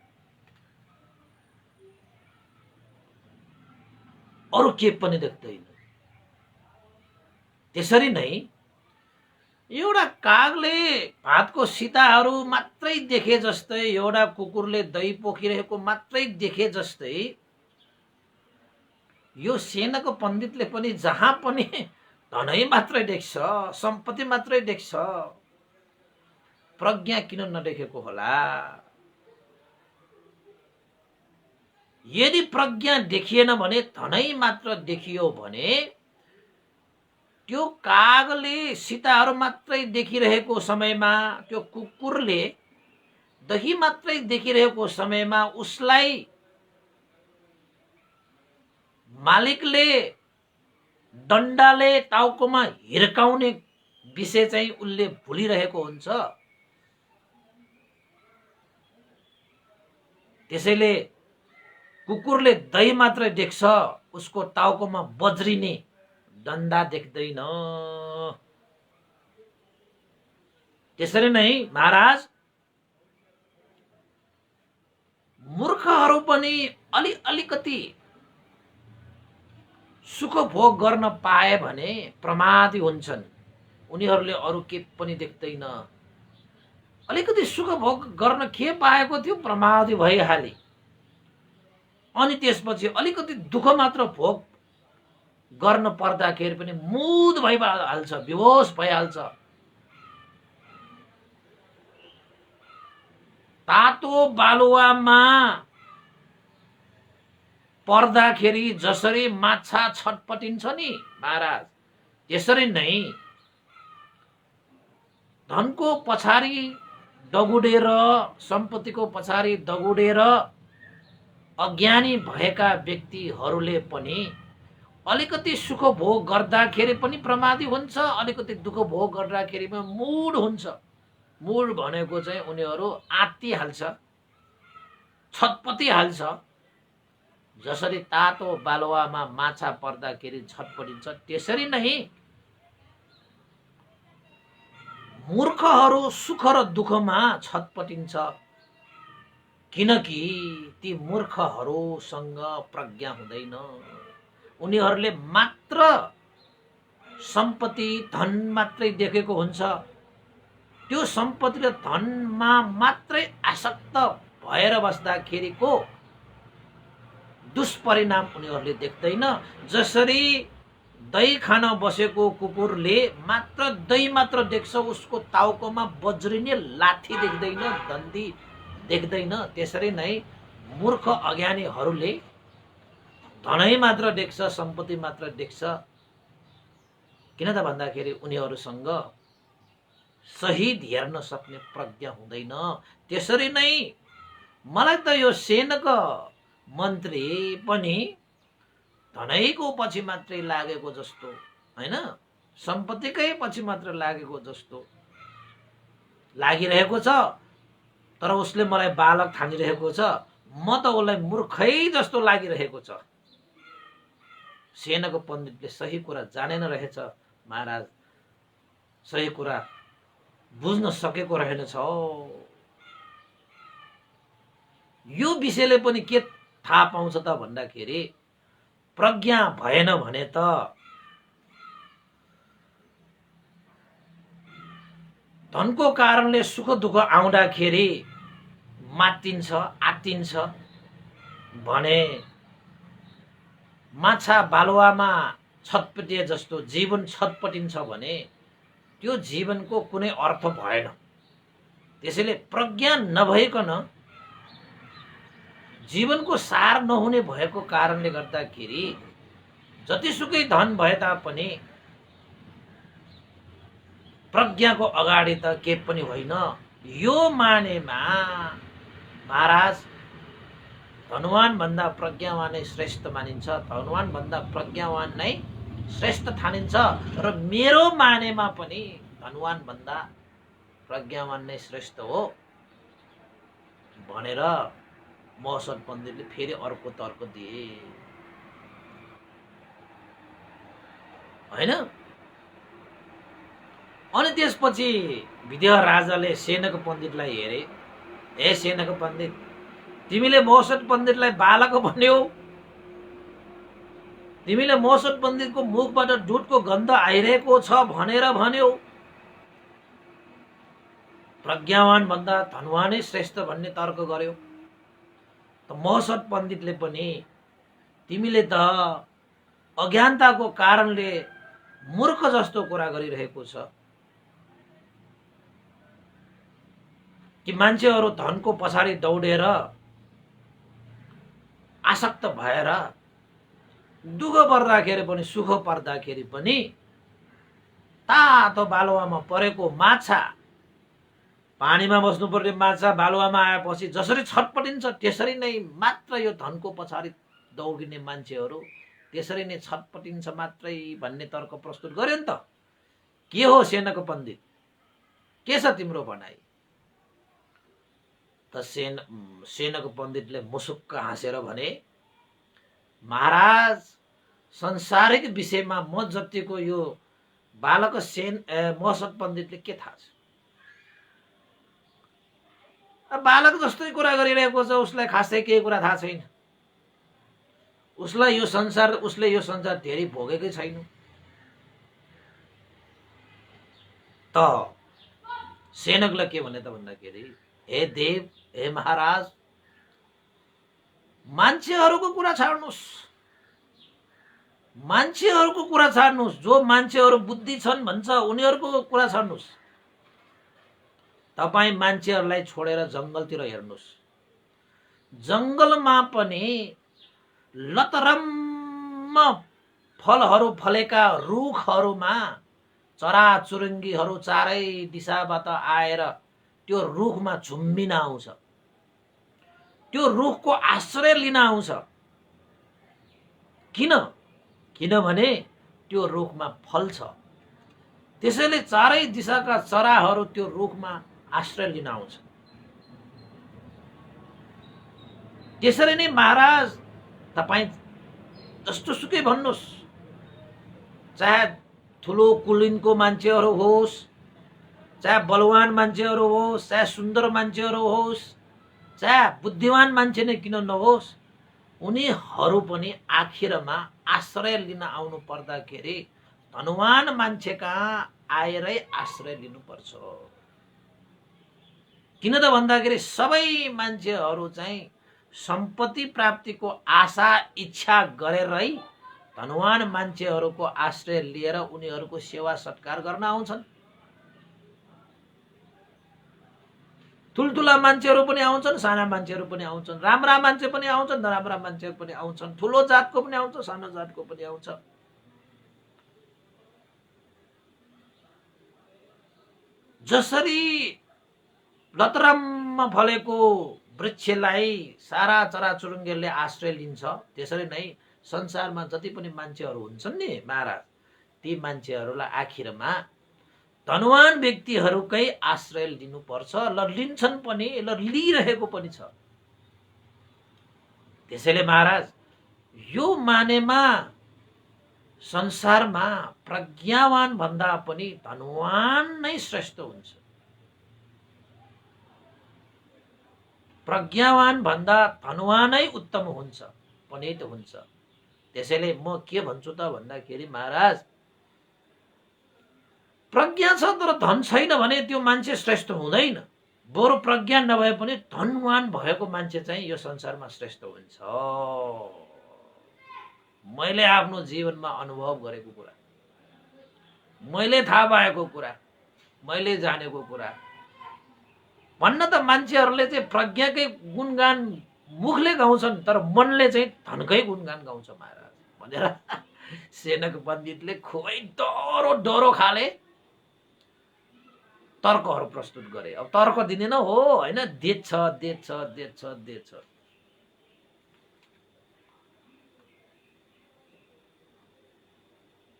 अरु के पनि देख्दैन। त्यसरी नै एउटा कागले भातको सीताहरू मात्रै देखे जस्तै, एउटा कुकुरले दही पोखिरहेको मात्रै देखे जस्तै यो सेनको पण्डितले पनि जहाँ पनि धनै मात्रै देख्छ, सम्पत्ति मात्रै देख्छ, प्रज्ञा किन नदेखेको होला? यदि प्रज्ञा देखिएन भने, धनै मात्र देखियो भने, त्यो कागले सीताहरू मात्रै देखिरहेको समयमा, त्यो कुकुरले दही मात्रै देखिरहेको समयमा उसलाई मालिकले डन्डाले टाउकोमा हिर्काउने विषय चाहिँ उसले भुलिरहेको हुन्छ। त्यसैले कुकुरले दही मात्रै देख्छ, उसको टाउकोमा बज्रिने डन्डा देख्दैन। त्यसरी नै महाराज, मूर्खहरू पनि अलिकति सुख भोग गर्न पाए भने प्रमादी हुन्छन्। उनीहरूले अरू के पनि देख्दैन। अलिकति सुख भोग गर्न के पाएको थियो, प्रमादी भइहाले। अनि त्यसपछि अलिकति दुःख मात्र भोग गर्न पर्दाखेरि पनि मुद भइहाल्छ, बेहोस भइहाल्छ। तातो बालुवामा पर्दाखेरि जसरी माछा छटपटिन्छ नि महाराज, त्यसरी नै धनको पछाडि दगुडेर, सम्पत्तिको पछाडि दगुडेर अज्ञानी भएका व्यक्तिहरूले पनि अलिकति सुख भोग गर्दाखेरि पनि प्रमादी हुन्छ, अलिकति दुःख भोग गर्दाखेरि पनि मूड हुन्छ। मूड भनेको चाहिँ उनीहरू आत्तिहाल्छ, छटपटिहाल्छ। जसरी तातो बालुवामा माछा पर्दाखेरि छटपटिन्छ, त्यसरी नै मूर्खहरू सुख र दुःखमा छटपटिन्छ। किनकि ती मूर्खहरूसँग प्रज्ञा हुँदैन। उनीहरूले मात्र सम्पत्ति धन मात्रै देखेको हुन्छ। त्यो सम्पत्ति र धनमा मात्रै आसक्त भएर बस्दाखेरिको दुष्परिणाम उनीहरूले देख्दैन। जसरी दही खान बसेको कुकुरले मात्र दही मात्र देख्छ, उसको टाउकोमा बज्रिने लाठी देख्दैन, दण्डी देख्दैन। त्यसरी नै मूर्ख अज्ञानीहरूले धनै मात्र देख्छ, सम्पत्ति मात्र देख्छ। किन त भन्दाखेरि उनीहरूसँग सही हेर्न सक्ने प्रज्ञा हुँदैन। त्यसरी नै मलाई त यो सेनको मन्त्री पनि धनैको पछि मात्रै लागेको जस्तो, हैन, सम्पत्तिकै पछि मात्र लागेको जस्तो लागिरहेको छ। तर उसले मलाई बालक ठानिरहेको छ, म त उसलाई मूर्खै जस्तो लागिरहेको छ। सेनको पण्डितले सही कुरा जानेन रहेछ महाराज, सही कुरा बुझ्न सकेको रहेनछ। यो विषयले पनि के थाहा पाउँछ त भन्दाखेरि, प्रज्ञा भएन भने त धनको कारणले सुख दुःख आउँदाखेरि मात्तिन्छ, आत्तिन्छ भने माछा बालुवामा छटपटिए जस्तो जीवन छटपटिन्छ भने त्यो जीवनको कुनै अर्थ भएन। त्यसैले प्रज्ञा नभइकन जीवनको सार नहुने भएको कारणले गर्दाखेरि जतिसुकै धन भए तापनि प्रज्ञाको अगाडि त के पनि होइन। यो मानेमा महाराज, धनवान भन्दा प्रज्ञावान नै श्रेष्ठ मानिन्छ, धनवान भन्दा प्रज्ञावान नै श्रेष्ठ ठानिन्छ। र मेरो मानेमा पनि धनवान भन्दा प्रज्ञावान नै श्रेष्ठ हो भनेर महर्षि पण्डितले फेरि अर्को तर्क दिए, हैन। अनि त्यसपछि विदेह राजाले सेनको पण्डितलाई हेरे, हे सेनको पण्डित, तिमीले महर्षि पण्डितलाई बालक भन्यौ, तिमीले महर्षि पण्डितको मुखबाट दुधको गन्ध आइरहेको छ भनेर भन्यौ, प्रज्ञावान भन्दा धनवानै श्रेष्ठ भन्ने तर्क गर्यो। त महर्षि पण्डितले पनि तिमीले त अज्ञानताको कारणले मूर्ख जस्तो कुरा गरिरहेको छ कि मान्छेहरू धनको पछाडि दौडेर आसक्त भएर दुःख पर्दाखेरि पनि सुख पर्दाखेरि पनि तातो बालुवामा परेको माछा, पानीमा बस्नुपर्ने माछा बालुवामा आएपछि जसरी छटपटिन्छ त्यसरी नै मात्र यो धनको पछाडि दौडिने मान्छेहरू त्यसरी नै छटपटिन्छ मात्रै भन्ने तर्क प्रस्तुत गर्यो नि त। के हो सेनको पण्डित, के छ तिम्रो भनाइ? त सेनको पण्डितले मुसुक्क हाँसेर भने, महाराज संसारिक विषयमा म जतिको यो बालक मसत पण्डितले के थाहा छ? बालक जस्तै कुरा गरिरहेको छ, उसलाई खासै केही कुरा थाहा छैन। उसले यो संसार धेरै भोगेकै छैन। त सेनकले के भने त भन्दाखेरि, हे देव, हे महाराज, मान्छेहरूको कुरा छाड्नुहोस्, मान्छेहरूको कुरा छाड्नुहोस्। जो मान्छेहरू बुद्धि छन् भन्छ उनीहरूको कुरा छाड्नुहोस्। तपाईं मान्छेहरूलाई छोडेर जंगलतिर हेर्नुहोस्। जंगलमा पनि लतरम्म फलहरू फलेका रुखहरूमा चराचुरुङ्गीहरू चारै दिशाबाट आएर त्यो रुखमा झुम्बिन आउँछ, त्यो रुखको आश्रय लिन आउँछ। किनभने त्यो रुखमा फल छ, त्यसैले चारै दिशाका चराहरू त्यो रुखमा आश्रय लिन आउँछ। त्यसरी नै महाराज तपाईं जस्तो सुकै भन्नुहोस्, चाहे ठुलो कुलीनको मान्छेहरू होस्, चाहे बलवान मान्छेहरू होस्, चाहे सुन्दर मान्छेहरू होस्, चाहे बुद्धिमान मान्छे नै किन नहोस्, उनीहरू पनि आखिरमा आश्रय लिन आउनु पर्दाखेरि धनवान मान्छे कहाँ आएरै आश्रय लिनुपर्छ। किन त भन्दाखेरि सबै मान्छेहरू चाहिँ सम्पत्ति प्राप्तिको आशा इच्छा गरेरै धनवान मान्छेहरूको आश्रय लिएर उनीहरूको सेवा सत्कार गर्न आउँछन्। ठुल्ठुला मान्छेहरू पनि आउँछन्, साना मान्छेहरू पनि आउँछन्, राम्रा मान्छे पनि आउँछन्, नराम्रा मान्छेहरू पनि आउँछन्, ठुलो जातको पनि आउँछ, सानो जातको पनि आउँछ। जसरी लतरम्म फलेको वृक्षलाई सारा चराचुरुङ्गीले आश्रय लिन्छ, त्यसरी नै संसारमा जति पनि मान्छेहरू हुन्छन् नि महाराज, ती मान्छेहरूलाई आखिरमा धनवान व्यक्तिहरूकै आश्रय लिनुपर्छ, ल लिन्छन् पनि, ल लिइरहेको पनि छ। त्यसैले महाराज यो मानेमा संसारमा प्रज्ञावान भन्दा पनि धनवान नै श्रेष्ठ हुन्छ। प्रज्ञावान भन्दा धनवानै उत्तम हुन्छ, पनित हुन्छ। त्यसैले म के भन्छु त भन्दाखेरि महाराज, प्रज्ञा छ तर धन छैन भने त्यो मान्छे श्रेष्ठ हुँदैन। बरु प्रज्ञा नभए पनि धनवान भएको मान्छे चाहिँ यो संसारमा श्रेष्ठ हुन्छ। मैले आफ्नो जीवनमा अनुभव गरेको कुरा, मैले थाहा भएको कुरा, मैले जानेको कुरा भन्न त मान्छेहरूले चाहिँ प्रज्ञाकै गुणगान मुखले गाउँछन् तर मनले चाहिँ धनकै गुणगान गाउँछ महाराज भनेर सेनक पण्डितले खुबै डरो डरो खाले तर्कहरू प्रस्तुत गरे। अब तर्क दिनेन हो हैन, देछ।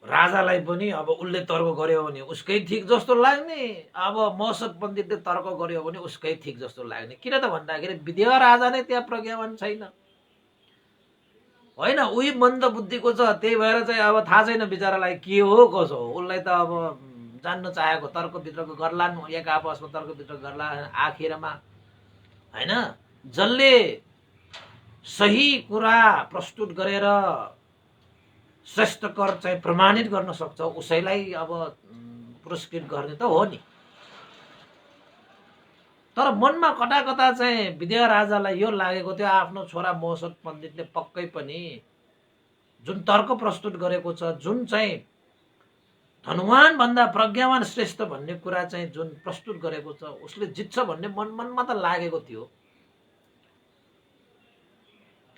राजालाई पनि अब उसले तर्क गर्यो भने उसकै ठिक जस्तो लाग्ने, अब मसत पण्डितले तर्क गर्यो भने उसकै ठिक जस्तो लाग्ने। किन त भन्दाखेरि विदेह राजा नै त्यहाँ प्रज्ञावान छैन होइन, उही मन्द बुद्धिको छ। त्यही भएर चाहिँ अब थाहा छैन बिचरालाई के हो कसो हो। उसलाई त अब जान्न चाहेको तर्क वितर्क गर्लान्, एक आपसमा तर्क वितर्क गर्ला, आखिरमा हैन जसले सही कुरा प्रस्तुत गरेर श्रेष्ठकर चाहिँ प्रमाणित गर्न सक्छ उसैलाई अब पुरस्कृत गर्ने त हो नि। तर मनमा कता कता चाहिँ विदेह राजालाई यो लागेको थियो आफ्नो छोरा मसत पण्डितले पक्कै पनि जुन तर्क प्रस्तुत गरेको छ, जुन चाहिँ धनवान भन्दा प्रज्ञावान श्रेष्ठ भन्ने कुरा चाहिँ जुन प्रस्तुत गरेको छ, उसले जित्छ भन्ने मनमा त लागेको थियो।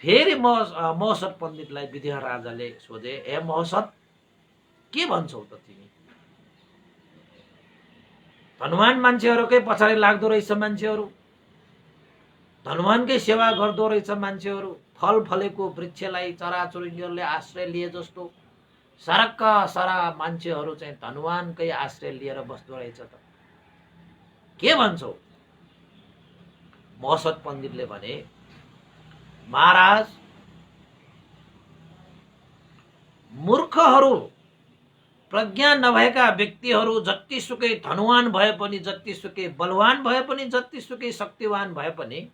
फेरि महसत पण्डितलाई विदेह राजाले सोधे, ए महसत, के भन्छौ त तिमी? धनवान मान्छेहरूकै पछाडि लाग्दो रहेछ मान्छेहरू, धनवानकै सेवा गर्दो रहेछ मान्छेहरू, फल फलेको वृक्षलाई चराचुरुङ्गीहरूले आश्रय लिए जस्तो सारा मान्छेहरू चाहिँ धनवानकै आश्रय लिएर बस्दो रहेछ त, के भन्छौ? महसत पण्डितले भने, महाराज, मूर्खहरू, प्रज्ञा नभएका व्यक्तिहरू जतिसुकै धनवान भए पनि, जतिसुकै बलवान भए पनि, जतिसुकै शक्तिवान भए पनि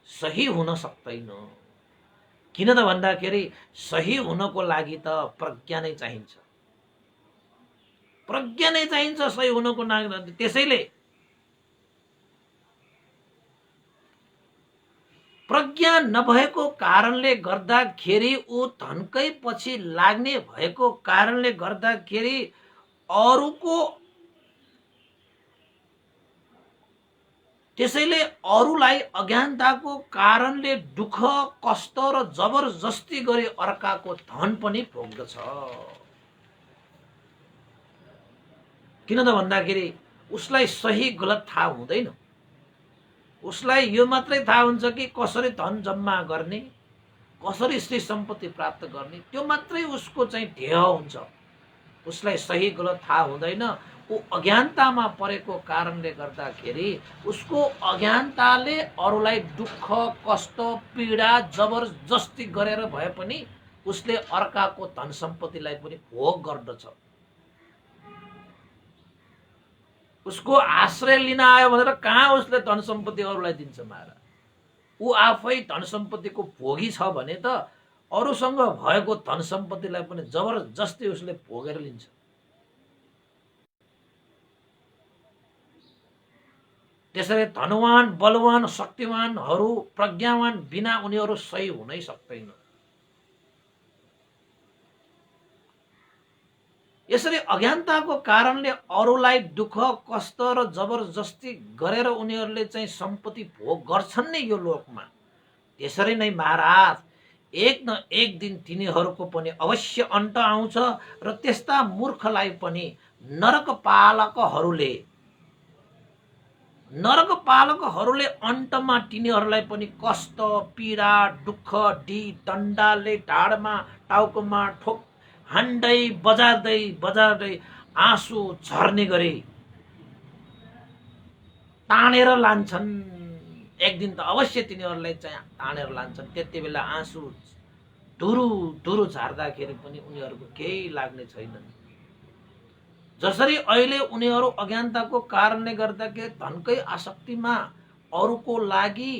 सही हुन सक्दैन। किन त भन्दाखेरि सही हुनको लागि त प्रज्ञा नै चाहिन्छ, प्रज्ञा नै चाहिन्छ सही हुनको लागि। त्यसैले प्रज्ञा नभएको कारणले गर्दाखेरि ऊ धनकै पछि लाग्ने भएको कारणले गर्दाखेरि अरूको, त्यसैले अरूलाई अज्ञानताको कारणले दुःख कष्ट र जबरजस्ती गरी अर्काको धन पनि भोग्दछ। किन त भन्दाखेरि उसलाई सही गलत थाहा हुँदैन, उसलाई यो मात्रै थाहा हुन्छ कि कसरी धन जम्मा गर्ने, कसरी श्री सम्पत्ति प्राप्त गर्ने, त्यो मात्रै उसको चाहिँ ध्येय हुन्छ। उसलाई सही गलत थाहा हुँदैन। ऊ अज्ञानतामा परेको कारणले गर्दाखेरि उसको अज्ञानताले अरूलाई दुःख कष्ट पीडा जबरजस्ती गरेर भए पनि उसले अर्काको धन सम्पत्तिलाई पनि भोग गर्दछ। उसको आश्रय लिन आयो भनेर कहाँ उसले धन सम्पत्ति अरूलाई दिन्छ महाराज? ऊ आफै धन सम्पत्तिको भोगी छ भने त अरूसँग भएको धन सम्पत्तिलाई पनि जबरजस्ती उसले भोगेर लिन्छ। त्यसैले धनवान बलवान शक्तिवानहरू प्रज्ञावान बिना उनीहरू सही हुनै सक्दैन। यसरी अज्ञानताको कारणले अरूलाई दुःख कष्ट र जबरजस्ती गरेर उनीहरूले चाहिँ सम्पत्ति भोग गर्छन् नै यो लोकमा। त्यसरी नै महाराज एक न एक दिन तिनीहरूको पनि अवश्य अन्त आउँछ र त्यस्ता मूर्खलाई पनि नरकपालकहरूले अन्तमा तिनीहरूलाई पनि कष्ट पीडा दुःख दण्डाले ढाडमा टाउकोमा हान्दै बजार्दै आँसु झर्ने गरी तानेर लान्छन्। एक दिन त अवश्य तिनीहरूलाई चाहिँ तानेर लान्छन्। त्यति बेला आँसु धुरु झार्दाखेरि पनि उनीहरूको केही लाग्ने छैनन्। जसरी अहिले उनीहरू अज्ञानताको कारणले गर्दाखेरि धनकै आसक्तिमा अरूको लागि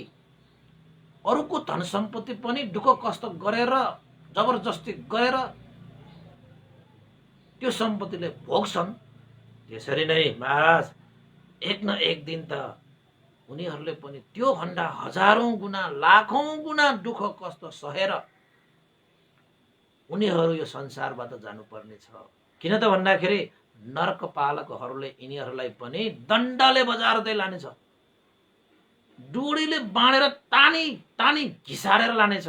अरूको धन सम्पत्ति पनि दुःख कष्ट गरेर जबरजस्ती गरेर त्यो सम्पत्तिले भोग्छन्, त्यसरी नै महाराज एक न एक दिन त उनीहरूले पनि त्यो भन्दा हजारौं गुणा लाखौं गुणा दुःख कष्ट सहेर उनीहरू यो संसारबाट जानुपर्ने छ। किन त भन्दाखेरि नरकपालकहरूले यिनीहरूलाई पनि दण्डले बजार्दै लानेछ, डोरीले बाँडेर तानी घिसारेर लानेछ।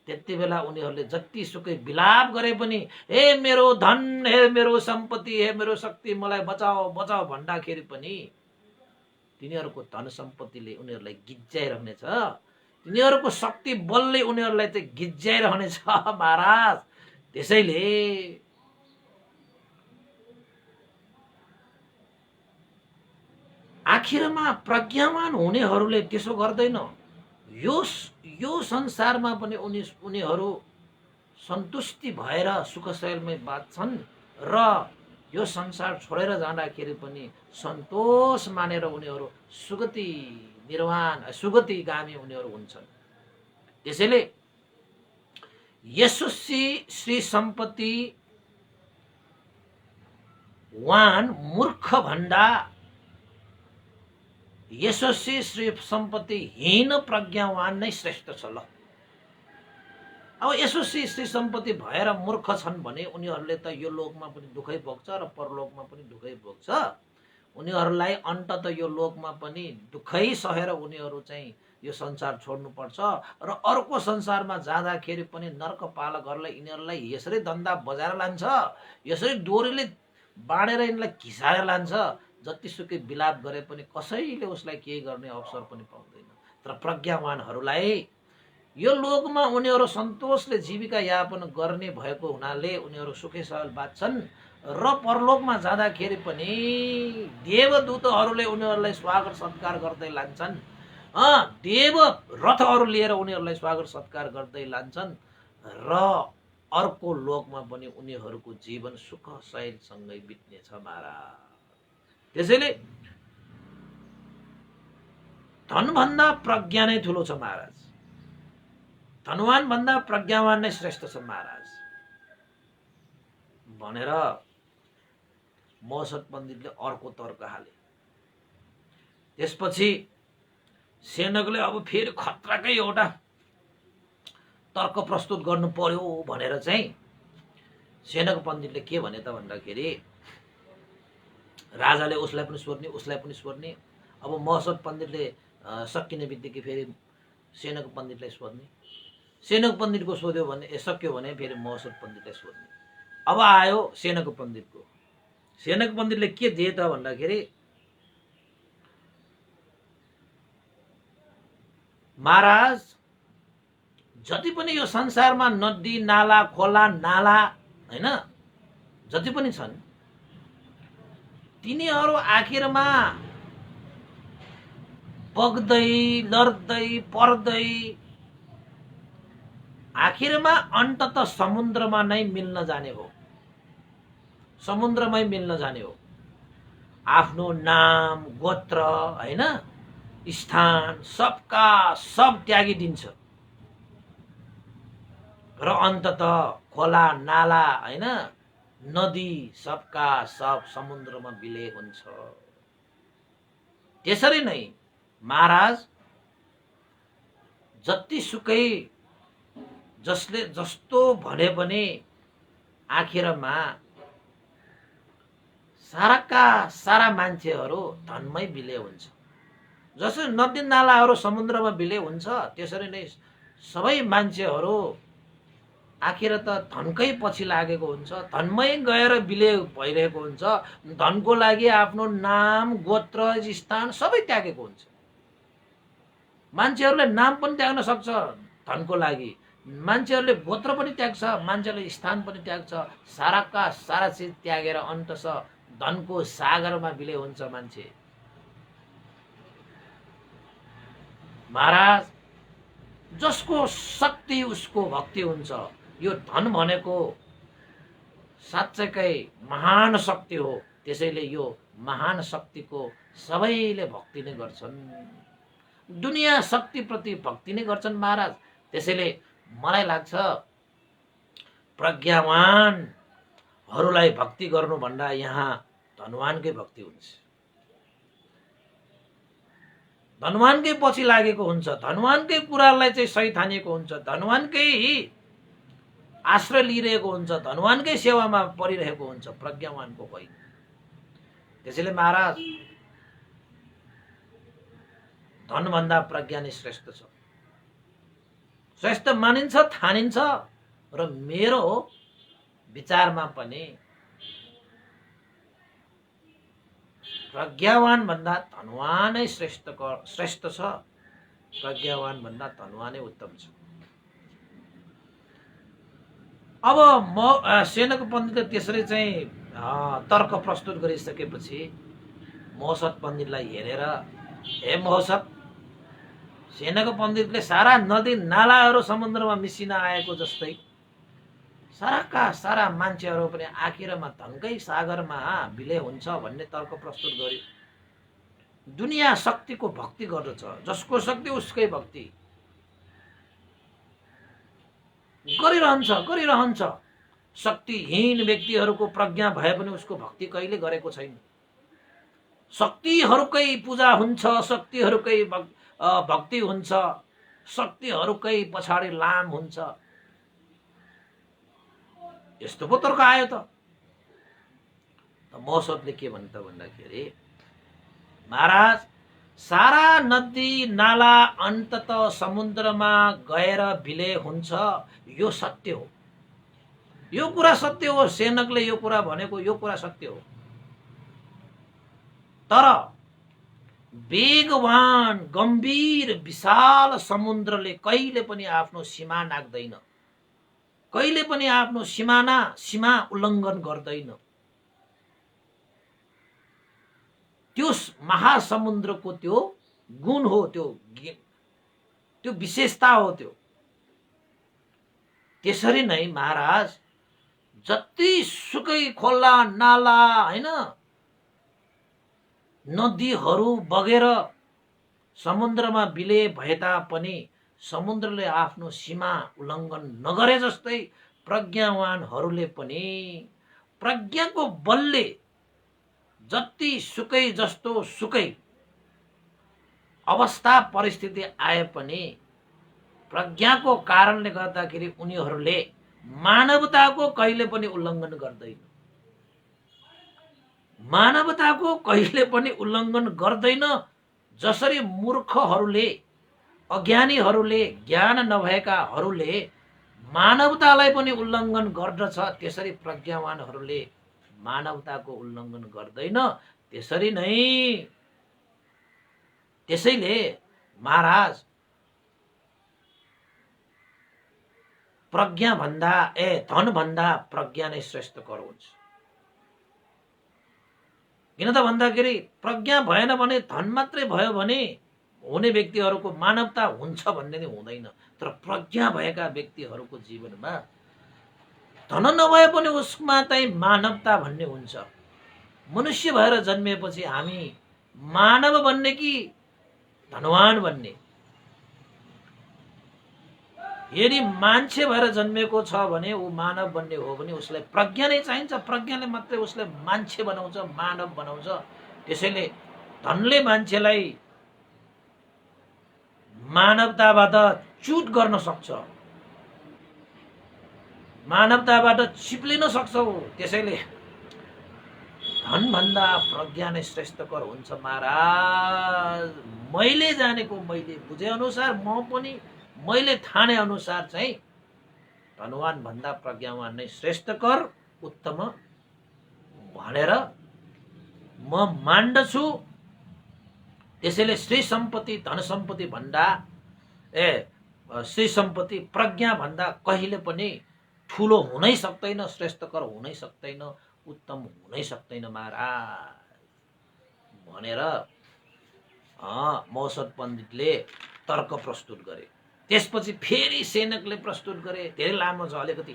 त्यति बेला उनीहरूले जतिसुकै विलाप गरे पनि हे मेरो धन, हे मेरो सम्पत्ति, हे मेरो शक्ति, मलाई बचाओ बचाओ भन्दाखेरि पनि तिनीहरूको धन सम्पत्तिले उनीहरूलाई गिज्जाइरहनेछ, तिनीहरूको शक्ति बलले उनीहरूलाई चाहिँ गिज्जाइरहनेछ महाराज। त्यसैले आखिरमा प्रज्ञावान हुनेहरूले त्यसो गर्दैन। यो संसारमा पनि उनीहरू सन्तुष्टि भएर सुखशैलमै बाँच्छन् र यो संसार छोडेर जाँदाखेरि पनि सन्तोष मानेर उनीहरू सुगतिगामी उनीहरू हुन्छन्। त्यसैले यशस्वी श्री सम्पत्ति वान मूर्ख भन्दा यशस्वी श्री सम्पत्ति हीन प्रज्ञावान नै श्रेष्ठ छ। ल अब यसो श्री सम्पत्ति भएर मूर्ख छन् भने उनीहरूले त यो लोकमा पनि दुःखै भोग्छ र परलोकमा पनि दुःखै भोग्छ। उनीहरूलाई अन्त त यो लोकमा पनि दुःखै सहेर उनीहरू चाहिँ यो संसार छोड्नुपर्छ र अर्को संसारमा जाँदाखेरि पनि नर्क पालकहरूलाई यिनीहरूलाई यसरी धन्दा बजाएर लान्छ, यसरी डोरीले बाँडेर यिनीलाई घिसाएर लान्छ। जतिसुकै विलाप गरे पनि कसैले उसलाई केही गर्ने अवसर पनि पाउँदैन। तर प्रज्ञावानहरूलाई यो लोकमा उनीहरू सन्तोषले जीविका यापन गर्ने भएको हुनाले उनीहरू सुखै सहल बाँच्छन् र परलोकमा जाँदाखेरि पनि देवदूतहरूले उनीहरूलाई स्वागत सत्कार गर्दै लान्छन्। देव रथहरू लिएर उनीहरूलाई स्वागत सत्कार गर्दै लान्छन् र अर्को लोकमा पनि उनीहरूको जीवन सुख शैलसँगै बित्नेछ महाराज। त्यसैले धनभन्दा प्रज्ञा नै ठुलो छ महाराज। धनवान भन्दा प्रज्ञावान नै श्रेष्ठ छ महाराज भनेर महसत पण्डितले अर्को तर्क हाले। त्यसपछि सेनकले अब फेरि खतराकै एउटा तर्क प्रस्तुत गर्नु पर्यो भनेर चाहिँ सेनक पण्डितले के भने त भन्दाखेरि राजाले उसलाई पनि सोध्ने उसलाई पनि सोध्ने। अब महसत पण्डितले सकिने बित्तिकै फेरि सेनक पण्डितलाई सोध्ने। सेनक पण्डितको सोध्यो भने सक्यो भने फेरि महसत पण्डितलाई सोध्ने। अब आयो सेनक पण्डितको। सेनक पण्डितले के दिए त भन्दाखेरि महाराज जति पनि यो संसारमा नदी नाला खोला नाला हैन जति पनि छन् तिनीहरू आखिरमा बग्दै लड्दै पर्दै आखिरमा अन्तत समुद्रमा नै मिल्न जाने हो। समुद्रमै मिल्न जाने हो। आफ्नो नाम गोत्र हैन स्थान सबका सब त्यागिदिन्छ र अन्तत खोला नाला हैन नदी सबका सब समुद्रमा विलय हुन्छ। त्यसरी नै महाराज जतिसुकै जसले जस्तो भने पनि आखिरमा साराका सारा मान्छेहरू धनमै विलय हुन्छ। जसरी नदी नालाहरू समुद्रमा विलय हुन्छ त्यसरी नै सबै मान्छेहरू आखिर त धनकै पछि लागेको हुन्छ। धनमै गएर विलय भइरहेको हुन्छ। धनको लागि आफ्नो नाम गोत्र स्थान सबै त्यागेको हुन्छ। मान्छेहरूले नाम पनि त्याग्न सक्छ धनको लागि, मान्छेहरूले गोत्र पनि त्याग्छ, मान्छेले स्थान पनि त्याग्छ। साराका सारा चिज त्यागेर अन्तस धनको सागरमा विलय हुन्छ मान्छे। महाराज जसको शक्ति उसको भक्ति हुन्छ। यो धन भनेको साँच्चैकै महान शक्ति हो। त्यसैले यो महान शक्तिको सबैले भक्ति नै गर्छन्। दुनिया शक्तिप्रति भक्ति नै गर्छन् महाराज। त्यसैले मलाई लाग्छ प्रज्ञावानहरूलाई भक्ति गर्नु भन्दा यहाँ धनवानकै भक्ति हुन्छ। धनवानकै पछि लागेको हुन्छ। धनवानकै कुरालाई चाहिँ सही ठानिएको हुन्छ। धनवानकै आश्रय लिइरहेको हुन्छ। धनवानकै सेवामा परिरहेको हुन्छ। प्रज्ञावानको होइन। त्यसैले महाराज धनभन्दा प्रज्ञा नै श्रेष्ठ छ। श्रेष्ठ मानिन्छ ठानिन्छ र मेरो विचारमा पनि प्रज्ञावान भन्दा धनवानै श्रेष्ठ छ। प्रज्ञावान भन्दा धनवानै उत्तम छ। अब सेनक पण्डितले त्यसरी चाहिँ तर्क प्रस्तुत गरिसकेपछि महसत पण्डितलाई हेरेर हे महसत, सेनक पण्डितले सारा नदी नालाहरू समुद्रमा मिसिन आएको जस्तै साराका सारा मान्छेहरू पनि आखिरमा धनकै सागरमा विलय हुन्छ भन्ने तर्क प्रस्तुत गर्यो। दुनिया शक्तिको भक्ति गर्दछ। जसको शक्ति उसकै भक्ति गरिरहन्छ। शक्तिहीन व्यक्तिहरूको प्रज्ञा भए पनि उसको भक्ति कहिले गरेको छैन। शक्तिहरूकै पूजा हुन्छ, शक्तिहरूकै भक्ति हुन्छ, शक्तिहरूकै पछाडि लाम हुन्छ। यस्तो पो तर्क आयो त। महोत्सवले के भन्छ भन्दाखेरि महाराज सारा नदी नाला अन्तत समुद्रमा गएर विलय हुन्छ, यो सत्य हो। यो कुरा सत्य हो, सेनकले यो कुरा भनेको यो कुरा सत्य हो। तर वेगवान गम्भीर विशाल समुद्रले कहिले पनि आफ्नो सीमा नाग्दैन, कहिले पनि आफ्नो सीमा उल्लङ्घन गर्दैन। त्यो महासमुद्रको त्यो गुण हो, त्यो विशेषता हो त्यो। त्यसरी नै महाराज जति सुकै खोला नाला हैन नदीहरू बगेर समुद्रमा विलय भए तापनि समुद्रले आफ्नो सीमा उल्लङ्घन नगरे जस्तै प्रज्ञावानहरूले पनि प्रज्ञाको बलले जति सुकै जस्तो सुकै अवस्था परिस्थिति आए पनि प्रज्ञाको कारणले गर्दाखेरि उनीहरूले मानवताको कहिले पनि उल्लङ्घन गर्दैन, मानवताको कहिले पनि उल्लङ्घन गर्दैन। जसरी मूर्खहरूले अज्ञानीहरूले ज्ञान नभएकाहरूले मानवतालाई पनि उल्लङ्घन गर्दछ, त्यसरी प्रज्ञावानहरूले मानवताको उल्लङ्घन गर्दैन। त्यसैले महाराज प्रज्ञा भन्दा धन भन्दा प्रज्ञा नै श्रेष्ठकर हुन्छ। किन त भन्दाखेरि प्रज्ञा भएन भने धन मात्रै भयो भने हुने व्यक्तिहरूको मानवता हुन्छ भन्ने नै हुँदैन। तर प्रज्ञा भएका व्यक्तिहरूको जीवनमा धन नभए पनि उसमा चाहिँ मानवता भन्ने हुन्छ। मनुष्य भएर जन्मिएपछि हामी मानव बन्ने कि धनवान बन्ने? यदि मान्छे भएर जन्मेको छ भने ऊ मानव बन्ने हो भने उसलाई प्रज्ञा नै चाहिन्छ। प्रज्ञाले मात्रै उसलाई मान्छे बनाउँछ, मानव बनाउँछ। त्यसैले धनले मान्छेलाई मानवताबाट च्युत गर्न सक्छ, मानवताबाट चिप्लिन सक्छ। त्यसैले धन भन्दा प्रज्ञा नै श्रेष्ठकर हुन्छ महाराज। मैले जानेको, मैले बुझे अनुसार, म पनि मैले ठाने अनुसार चाहिँ धनवान भन्दा प्रज्ञावान नै श्रेष्ठकर उत्तम भनेर म मान्दछु। त्यसैले श्री सम्पत्ति धन सम्पत्ति भन्दा श्री सम्पत्ति प्रज्ञा भन्दा कहिले पनि ठुलो हुनै सक्दैन, श्रेष्ठकर हुनै सक्दैन, उत्तम हुनै सक्दैन महाराज भनेर मौसद पण्डितले तर्क प्रस्तुत गरे। त्यसपछि फेरि सेनकले प्रस्तुत गरे। धेरै लामो छ अलिकति,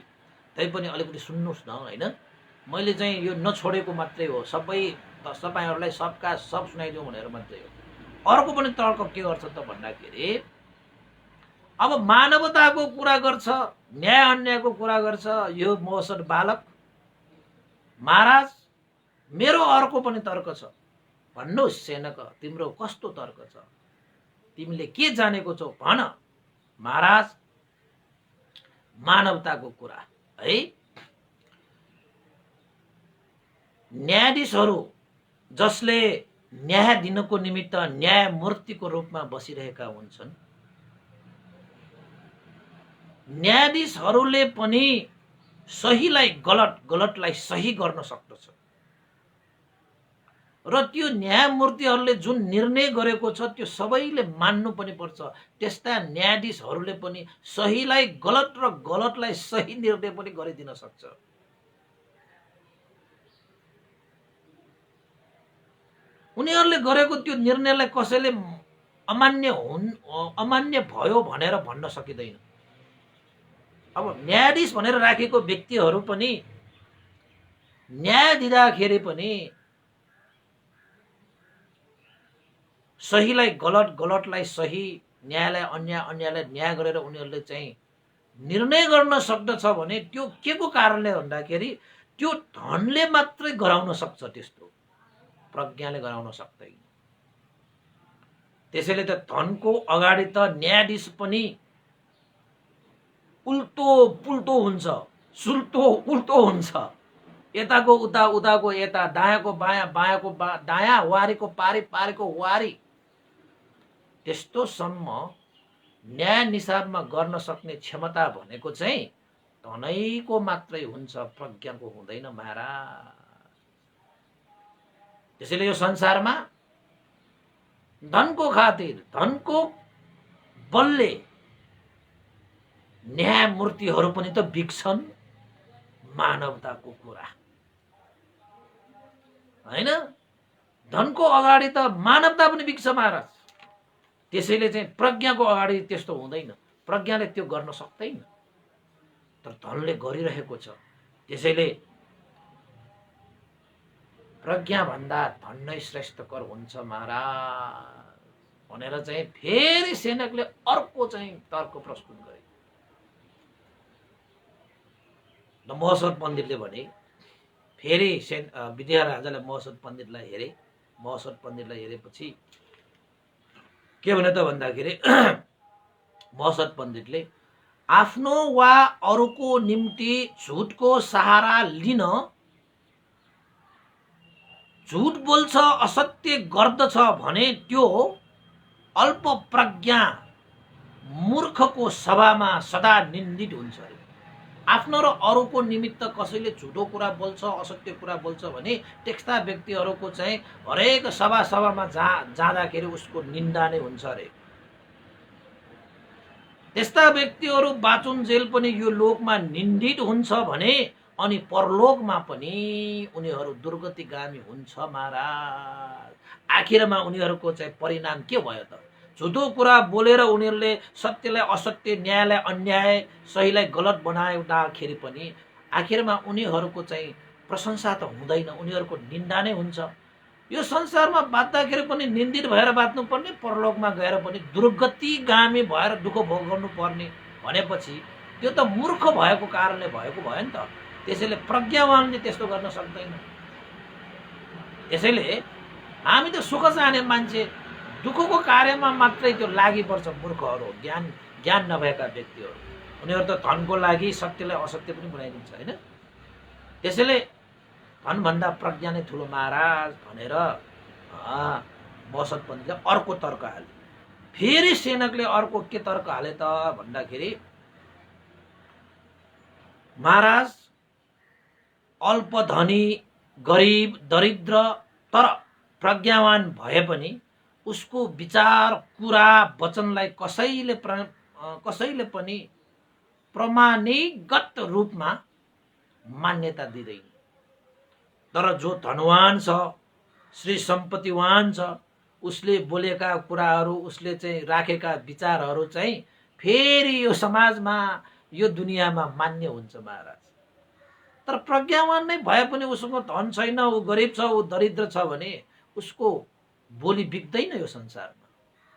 तैपनि अलिकति सुन्नुहोस् न हैन। मैले चाहिँ यो नछोडेको मात्रै हो, सबै तपाईहरुलाई सबका सब सुनाइदिउँ भनेर मात्रै हो। अर्को पनि तर्क के गर्छ त भन्दाखेरि अब मानवताको कुरा गर्छ, न्याय अन्यायको कुरा गर्छ यो मौसद बालक। महाराज मेरो अर्को पनि तर्क छ, भन्नुहोस् सेनक तिम्रो कस्तो तर्क छ, तिमीले के जानेको छौ भन महाराज। मानवताको कुरा है, न्यायाधीशहरू जसले न्याय दिनको निमित्त न्यायमूर्तिको रूपमा बसिरहेका हुन्छन्, न्यायाधीशहरूले पनि सहीलाई गलत, गलतलाई सही गर्न सक्दछ। र त्यो न्यायमूर्तिहरूले जुन निर्णय गरेको छ त्यो सबैले मान्नु पनि पर्छ। त्यस्ता न्यायाधीशहरूले पनि सहीलाई गलत र गलतलाई सही निर्णय पनि गरिदिन सक्छ। उनीहरूले गरेको त्यो निर्णयलाई कसैले अमान्य भयो भनेर भन्न सकिँदैन। अब न्यायाधीश भनेर राखेको व्यक्तिहरू पनि न्याय दिँदाखेरि पनि सहीलाई गलत, गलतलाई सही, न्यायलाई अन्याय, अन्यायलाई न्याय गरेर उनीहरूले चाहिँ निर्णय गर्न सक्दछ भने त्यो के को कारणले भन्दाखेरि त्यो धनले मात्रै गराउन सक्छ, त्यस्तो प्रज्ञाले गराउन सक्दैन। त्यसैले त धनको अगाडि त न्यायाधीश पनि उल्टो पुल्टो हुन्छ, सुल्तो उल्टो हुन्छ, यताको उता, उताको यता, दायाँको बायाँ, बायाँको दायाँ, वारीको पारी, पारीको वारी। त्यस्तोसम्म न्याय निसाबमा गर्न सक्ने क्षमता भनेको चाहिँ धनैको मात्रै हुन्छ, प्रज्ञाको हुँदैन महाराज। त्यसैले यो संसारमा धनको खातिर, धनको बलले न्यायमूर्तिहरू पनि त बिग्छन्। मानवताको कुरा हैन, धनको अगाडि त मानवता पनि बिग्छ महाराज। त्यसैले चाहिँ प्रज्ञाको अगाडि त्यस्तो हुँदैन, प्रज्ञाले त्यो गर्न सक्दैन, तर धनले गरिरहेको छ। त्यसैले प्रज्ञा भन्दा धन नै श्रेष्ठकर हुन्छ महाराज भनेर चाहिँ फेरि सेनकले अर्को चाहिँ तर्क प्रस्तुत गरे। महोत्सव पण्डितले भने, फेरि विद्या राजाले महोत्सव पण्डितलाई हेरे। महोत्सव पण्डितलाई हेरेपछि के भने त भन्दाखेरि महोत्सव पण्डितले आफ्नो वा अरूको निम्ति झुटको सहारा लिन, झुट बोल्छ, असत्य गर्दछ भने त्यो अल्प प्रज्ञा मूर्खको सभामा सदा निन्दित हुन्छ। आफ्नो र अरूको निमित्त कसैले झुटो कुरा बोल्छ, असत्य कुरा बोल्छ भने त्यस्ता व्यक्तिहरूको चाहिँ हरेक सभामा जाँदाखेरि उसको निन्दा नै हुन्छ अरे। त्यस्ता व्यक्तिहरू बाँचुन्जेल पनि यो लोकमा निन्दित हुन्छ भने अनि परलोकमा पनि उनीहरू दुर्गतिगामी हुन्छ महाराज। आखिरमा उनीहरूको चाहिँ परिणाम के भयो त? झुटो कुरा बोलेर उनीहरूले सत्यलाई असत्य, न्यायलाई अन्याय, सहीलाई गलत बनाउँदाखेरि पनि आखिरमा उनीहरूको चाहिँ प्रशंसा त हुँदैन, उनीहरूको निन्दा नै हुन्छ। यो संसारमा बाँच्दाखेरि पनि निन्दित भएर बाँच्नुपर्ने, परलोकमा गएर पनि दुर्गतिगामी भएर दुःख भोग्नु पर्ने भनेपछि त्यो त मूर्ख भएको कारणले भएको भयो नि त। त्यसैले प्रज्ञावानले त्यस्तो गर्न सक्दैन। त्यसैले हामी त सुख चाहने मान्छे दुःखको कार्यमा मात्रै त्यो लागि पर्छ। मूर्खहरू, ज्ञान नभएका व्यक्तिहरू, उनीहरू त धनको लागि सत्यलाई असत्य पनि बनाइदिन्छ हैन। त्यसैले धनभन्दा प्रज्ञा नै ठुलो महाराज भनेर महोत्सव पण्डितले अर्को तर्क हाले। फेरि सेनकले अर्को के तर्क हाले त भन्दाखेरि, महाराज अल्पधनी, गरिब, दरिद्र तर प्रज्ञावान भए पनि उसको विचार, कुरा, वचनलाई कसैले पनि प्रमाणिगत रूपमा मान्यता दिँदैन। तर जो धनवान छ, श्री सम्पत्तिवान छ, उसले बोलेका कुराहरू, उसले चाहिँ राखेका विचारहरू चाहिँ फेरि यो समाजमा, यो दुनियाँमा मान्य हुन्छ महाराज। तर प्रज्ञावान नै भए पनि उसँग धन छैन, ऊ गरिब छ, ऊ दरिद्र छ भने उसको बोली बिग्दैन यो संसारमा,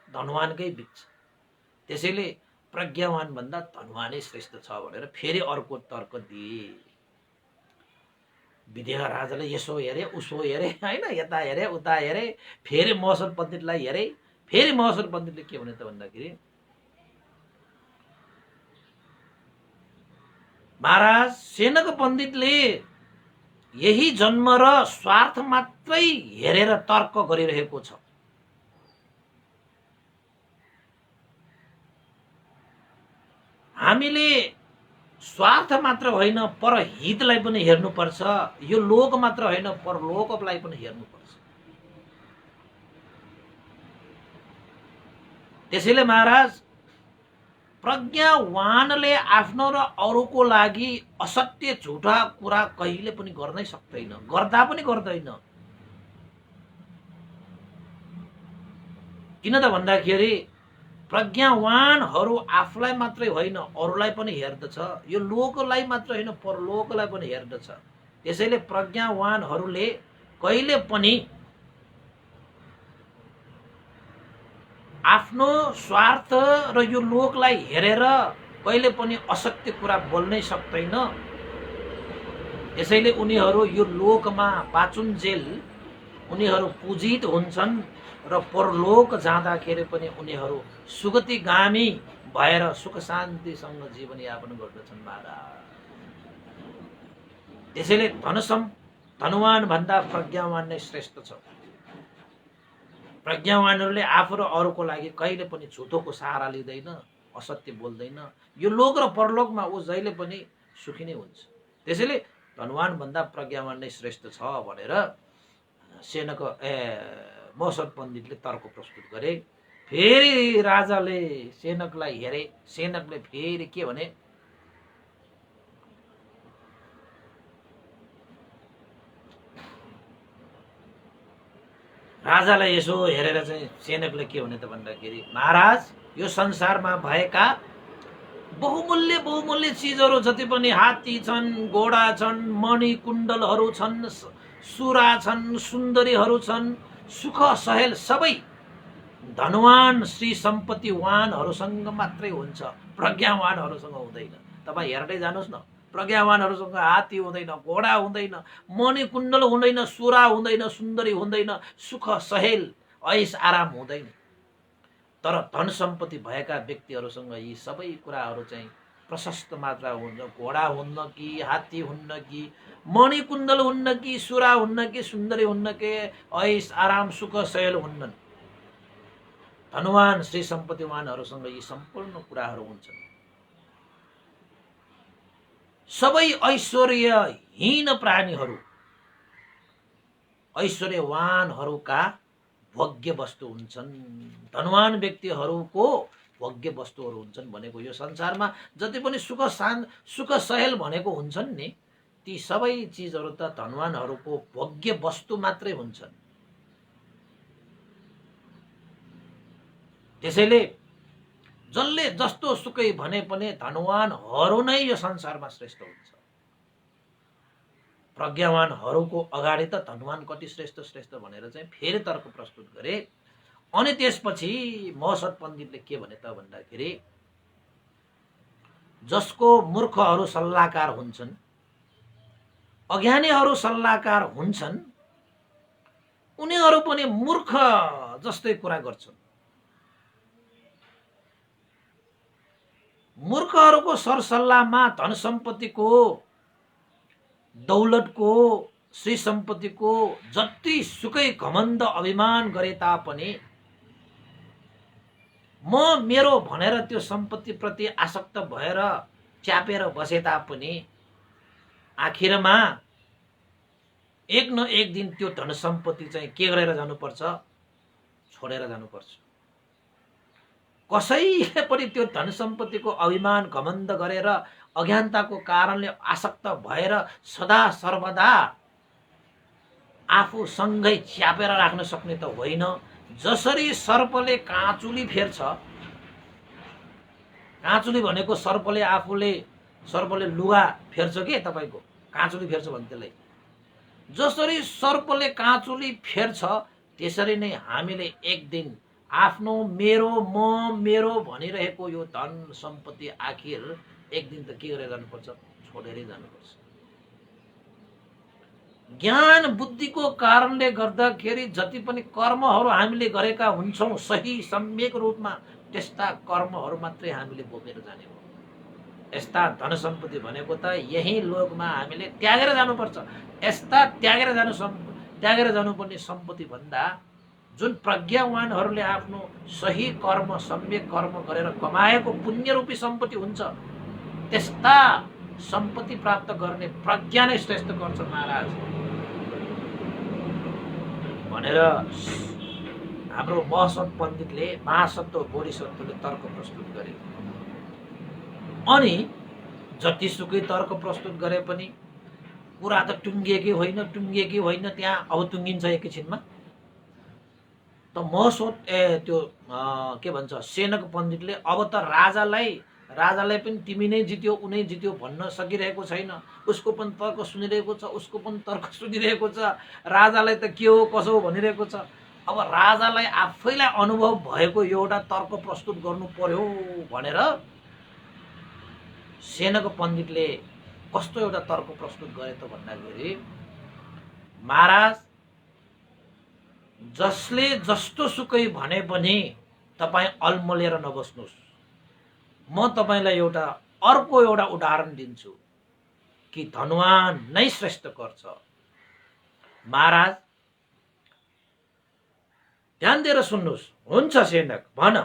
धनवानकै बिग्छ। त्यसैले प्रज्ञावान भन्दा धनवानै श्रेष्ठ छ भनेर फेरि अर्को तर्क दिए। विद्या राजाले यसो हेरे, उसो हेरे हैन, यता हेरे, उता हेरे, फेरि महोत्सव पण्डितलाई हेरे। फेरि महोत्सव पण्डितले के भने त भन्दाखेरि, महाराज सेनक पण्डितले यही जन्म र स्वार्थ मात्रै हेरेर तर्क गरिरहेको छ। हामीले स्वार्थ मात्र होइन परहितलाई पनि हेर्नुपर्छ। यो लोक मात्र होइन परलोकलाई पनि हेर्नुपर्छ। त्यसैले महाराज प्रज्ञावानले आफ्नो र अरूको लागि असत्य, झुटा कुरा कहिले पनि गर्नै सक्दैन, गर्दा पनि गर्दैन। किन त भन्दाखेरि प्रज्ञावानहरू आफूलाई मात्रै होइन अरूलाई पनि हेर्दछ। यो लोकलाई मात्र होइन परलोकलाई पनि हेर्दछ। त्यसैले प्रज्ञावानहरूले कहिले पनि आफ्नो स्वार्थ र यो लोकलाई हेरेर कहिले पनि असत्य कुरा बोल्नै सक्दैन। त्यसैले उनीहरू यो लोकमा बाँचुन्जेल उनीहरू पूजित हुन्छन् र परलोक जाँदाखेरि पनि उनीहरू सुगतिगामी भएर सुख शान्तिसँग जीवन यापन गर्दछन् महाराज। त्यसैले धनवान भन्दा प्रज्ञावान नै श्रेष्ठ छ। प्रज्ञावानहरूले आफू र अरूको लागि कहिले पनि झुटोको सहारा लिँदैन, असत्य बोल्दैन। यो लोक र परलोकमा ऊ जहिले पनि सुखी नै हुन्छ। त्यसैले धनवान भन्दा प्रज्ञावान नै श्रेष्ठ छ भनेर मौसद पण्डितले तर्क प्रस्तुत गरे। फेरि राजाले सेनकलाई हेरे। सेनकले फेरि के भने, राजालाई यसो हेरेर चाहिँ सेनकले के भने त भन्दाखेरि, महाराज यो संसारमा भएका बहुमूल्य चिजहरू जति पनि हात्ती छन्, घोडा छन्, मणि कुण्डलहरू छन्, सुरा छन्, सुन्दरीहरू छन्, सुख सहेल सबै धनवान श्री सम्पत्तिवानहरूसँग मात्रै हुन्छ, प्रज्ञावानहरूसँग हुँदैन। तपाईँ हेर्दै जानुहोस् न, प्रज्ञावानहरूसँग हात्ती हुँदैन, घोडा हुँदैन, मणि कुण्डल हुँदैन, सुरा हुँदैन, सुन्दरी हुँदैन, सुख सहेल ऐस आराम हुँदैन। तर धन सम्पत्ति भएका व्यक्तिहरूसँग यी सबै कुराहरू चाहिँ प्रशस्त मात्रा हुन्छ। घोडा हुन्न कि, हात्ती हुन्न कि, मणि कुण्डल हुन्न कि, सुरा हुन्न कि, सुन्दरी हुन्न कि, ऐस आराम सुख सहेल हुन्नन्। धनवान श्री सम्पत्तिवानहरूसँग यी सम्पूर्ण कुराहरू हुन्छन्। सबै ऐश्वर्यहीन प्राणीहरू ऐश्वर्यवानहरूका भोग्य वस्तु हुन्छन्। धनवान व्यक्तिहरूको भोग्य वस्तुहरू हुन्छन् भनेको यो संसारमा जति पनि सुख सहेल भनेको हुन्छन् नि, ती सबै चिजहरू त धनवानहरूको भोग्य वस्तु मात्रै हुन्छन्। त्यसैले जसले जस्तो सुकै भने पनि धनवानहरू नै यो संसारमा श्रेष्ठ हुन्छ। प्रज्ञावानहरूको अगाडि त धनवान कति श्रेष्ठ भनेर चाहिँ फेरि तर्क प्रस्तुत गरे। अनि त्यसपछि मौसद पण्डितले के भने त भन्दाखेरि, जसको मूर्खहरू सल्लाहकार हुन्छन्, अज्ञानीहरू सल्लाहकार हुन्छन्, उनीहरू पनि मूर्ख जस्तै कुरा गर्छन्। मूर्खहरूको सरसल्लाहमा धन सम्पत्तिको, दौलतको, श्री सम्पत्तिको जति सुकै घमण्ड अभिमान गरे तापनि, म मेरो भनेर त्यो सम्पत्ति प्रति आसक्त भएर च्यापेर बसे तापनि आखिरमा एक न एक दिन त्यो धन सम्पत्ति चाहिँ के गरेर जानुपर्छ, छोडेर जानुपर्छ। कसैले पनि त्यो धन सम्पत्तिको अभिमान घमण्ड गरेर अज्ञानताको कारणले आसक्त भएर सदा सर्वदा आफू सँगै च्यापेर राख्न सक्ने त होइन। जसरी सर्पले काँचुली फेर्छ, काँचुली भनेको सर्पले लुगा फेर्छ के, तपाईँको काँचुली फेर्छ भने त्यसलाई, जसरी सर्पले काँचुली फेर्छ त्यसरी नै हामीले एक दिन आफ्नो मेरो भनिरहेको यो धन सम्पत्ति आखिर एक दिन त के गरेर जानुपर्छ, छोडेरै जानुपर्छ। ज्ञान बुद्धिको कारणले गर्दाखेरि जति पनि कर्महरू हामीले गरेका हुन्छौँ सही सम्यक रूपमा, त्यस्ता कर्महरू मात्रै हामीले भोगेर जाने हो। यस्ता धन सम्पत्ति भनेको त यही लोकमा हामीले त्यागेर जानुपर्छ। यस्ता त्यागेर जानुपर्ने सम्पत्ति भन्दा जुन प्रज्ञावानहरूले आफ्नो सही कर्म सम्यक कर्म गरेर कमाएको पुण्यरूपी सम्पत्ति हुन्छ, त्यस्ता सम्पत्ति प्राप्त गर्ने प्रज्ञा नै श्रेष्ठ गर्छ महाराज भनेर हाम्रो मौसद पण्डितले, महासत्व बोधिसत्वले तर्क प्रस्तुत गरे। अनि जतिसुकै तर्क प्रस्तुत गरे पनि कुरा त टुङ्गिएकै होइन, त्यहाँ अब टुङ्गिन्छ एकैछिनमा। त त्यो के भन्छ, सेनक पण्डितले अब त राजालाई पनि तिमी नै जित्यो, उनै जित्यो भन्न सकिरहेको छैन। उसको पनि तर्क सुनिरहेको छ, उसको पनि तर्क सुनिरहेको छ, राजालाई त के हो कसो हो भनिरहेको छ। अब राजालाई आफैलाई अनुभव भएको एउटा तर्क प्रस्तुत गर्नु पर्यो भनेर सेनक पण्डितले कस्तो एउटा तर्क प्रस्तुत गरे त भन्दाखेरि, महाराज जसले जस्तो सुकै भने पनि तपाईँ अल्मलिएर नबस्नुहोस्। म तपाईँलाई अर्को एउटा उदाहरण दिन्छु। कि धनवान नै श्रेष्ठ गर्छ। महाराज ध्यान दिएर सुन्नुहोस्। हुन्छ सेनक भन।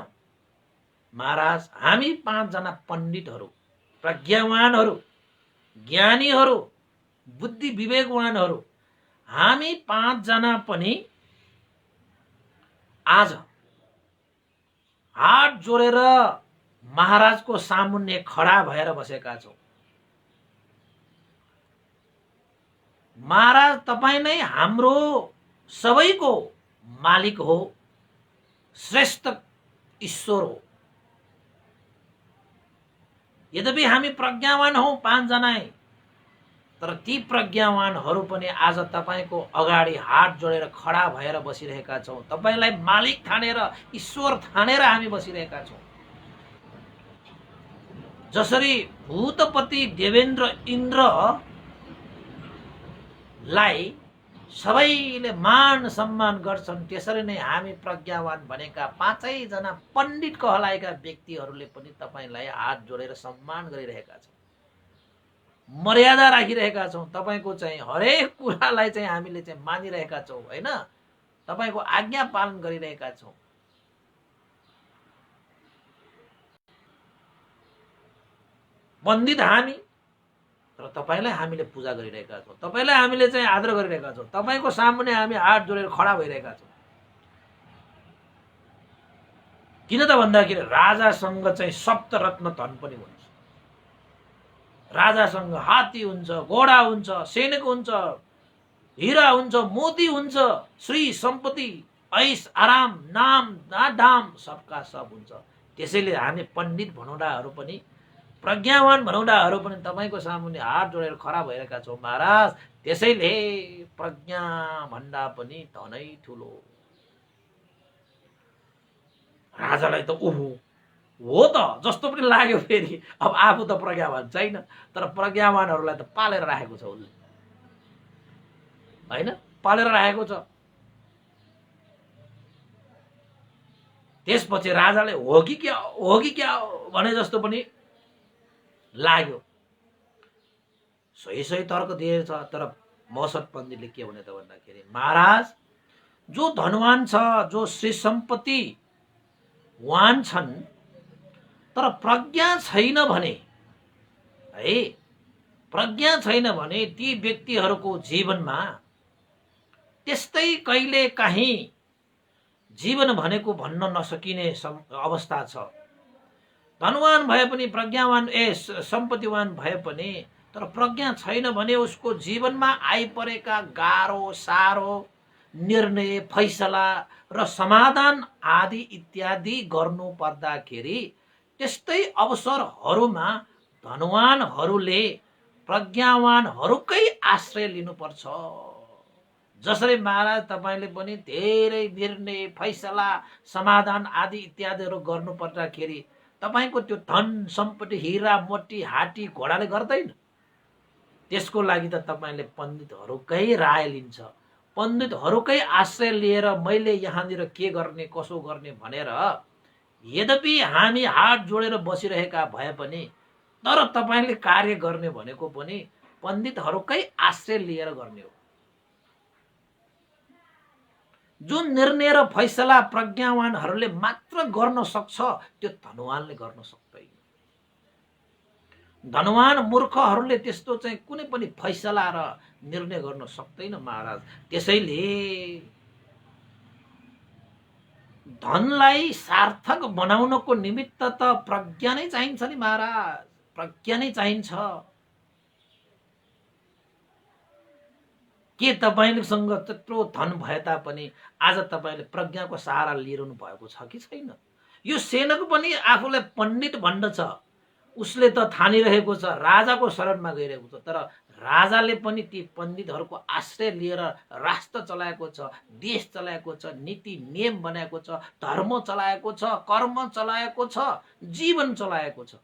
महाराज हामी 5 जना पण्डितहरू, प्रज्ञावानहरू, ज्ञानीहरू, बुद्धि विवेकवानहरू, हामी 5 जना पनि आज हात जोडेर महाराजको सामुन्ने खडा भएर बसेका छौं। महाराज तपाईं नै हाम्रो सबैको मालिक हो, श्रेष्ठ ईश्वर हो। यद्यपि हामी प्रज्ञावान हौ 5 जना, तर ती प्रज्ञावानहरू पनि आज तपाईको अगाडि हात जोडेर खडा भएर बसिरहेका छौं। तपाईलाई मालिक ठानेर, ईश्वर ठानेर हामी बसिरहेका छौं। जसरी भूतपति देवेन्द्र इन्द्रलाई सबैले मान सम्मान गर्छन्, त्यसरी नै हामी प्रज्ञावान भनेका 5 जना पण्डित कहलाएका व्यक्तिहरूले पनि तपाईलाई हात जोडेर सम्मान गरिरहेका छौं, मर्यादा राखिरहेका छौं। तपाईको चाहिँ हरेक कुरालाई चाहिँ हामीले चाहिँ मानिरहेका छौं, हैन? तपाईको आज्ञा पालन गरिरहेका छौं। पण्डित हामी, तर तपाईलाई हामीले पूजा गरिरहेका छौं, तपाईलाई हामीले चाहिँ आदर गरिरहेका छौं। तपाईको सामुन्ने हामी हात जोडेर खडा भइरहेका छौं। किन त भन्दाखेरि राजासँग चाहिँ सप्तरत्न धन पनि हुन्छ। राजासँग हात्ती हुन्छ, घोडा हुन्छ, सैनिक हुन्छ, हीरा हुन्छ, मोती हुन्छ, श्री सम्पत्ति, ऐश आराम, नाम धाम सबका सब हुन्छ। त्यसैले हामी पण्डित भनौँडाहरू पनि, प्रज्ञावान भनौँडाहरू पनि तपाईको सामुन्ने हात जोडेर खडा भइरहेका छौं महाराज। त्यसैले प्रज्ञा भन्दा पनि धनै ठुलो। राजालाई त ओहो हो त जस्तो पनि लाग्यो। फेरि अब आफू त प्रज्ञावान छैन, तर प्रज्ञावानहरूलाई त पालेर राखेको छ उसले, हैन? पालेर राखेको छ। त्यसपछि राजाले हो कि क्या भने जस्तो पनि लाग्यो। सही तर्क दिएछ। तर मौसत पण्डितले के भने त भन्दाखेरि महाराज जो धनवान छ, जो श्री सम्पत्ति वान छन्, तर प्रज्ञा छैन भने, है, प्रज्ञा छैन भने ती व्यक्तिहरूको जीवनमा त्यस्तै कहिले काहीँ जीवन भनेको भन्न नसकिने अवस्था छ। धनवान भए पनि, प्रज्ञावान सम्पत्तिवान भए पनि, तर प्रज्ञा छैन भने उसको जीवनमा आइपरेका गाह्रो साह्रो निर्णय, फैसला र समाधान आदि इत्यादि गर्नु पर्दाखेरि त्यस्तै अवसरहरूमा धनवानहरूले प्रज्ञावानहरूकै आश्रय लिनुपर्छ। जसरी महाराज तपाईले पनि धेरै निर्णय, फैसला, समाधान आदि इत्यादिहरू गर्नु पर्दाखेरि तपाईको त्यो धन सम्पत्ति, हीरा मोती, हात्ती घोडाले गर्दैन। त्यसको लागि त तपाईले पण्डितहरूकै राय लिन्छ, पण्डितहरूकै आश्रय लिएर मैले यहाँनिर के गर्ने, कसो गर्ने भनेर। यद्यपि हामी हात जोडेर बसिरहेका भए पनि, तर तपाईले कार्य गर्ने भनेको पनि पण्डितहरूकै आश्रय लिएर गर्ने हो। जुन निर्णय र फैसला प्रज्ञावानहरूले मात्र गर्न सक्छ, त्यो धनवानले गर्न सक्दैन। धनवान मूर्खहरूले त्यस्तो चाहिँ कुनै पनि फैसला र निर्णय गर्न सक्दैन महाराज। त्यसैले धनलाई सार्थक बनाउनको निमित्त त प्रज्ञा नै चाहिन्छ नि महाराज, प्रज्ञा नै चाहिन्छ। के तपाईसँग त्यत्रो धन भए तापनि आज तपाईले प्रज्ञाको सहारा लिइरहनु भएको छ कि छैन? यो सेनक पनि आफूलाई पण्डित भन्दछ, उसले त ठानिरहेको छ, राजाको शरणमा गइरहेको छ, तर राजाले पनि ती पण्डितहरूको आश्रय लिएर राष्ट्र चलाएको छ, देश चलाएको छ, नीति नियम बनाएको छ, धर्म चलाएको छ, कर्म चलाएको छ, जीवन चलाएको छ।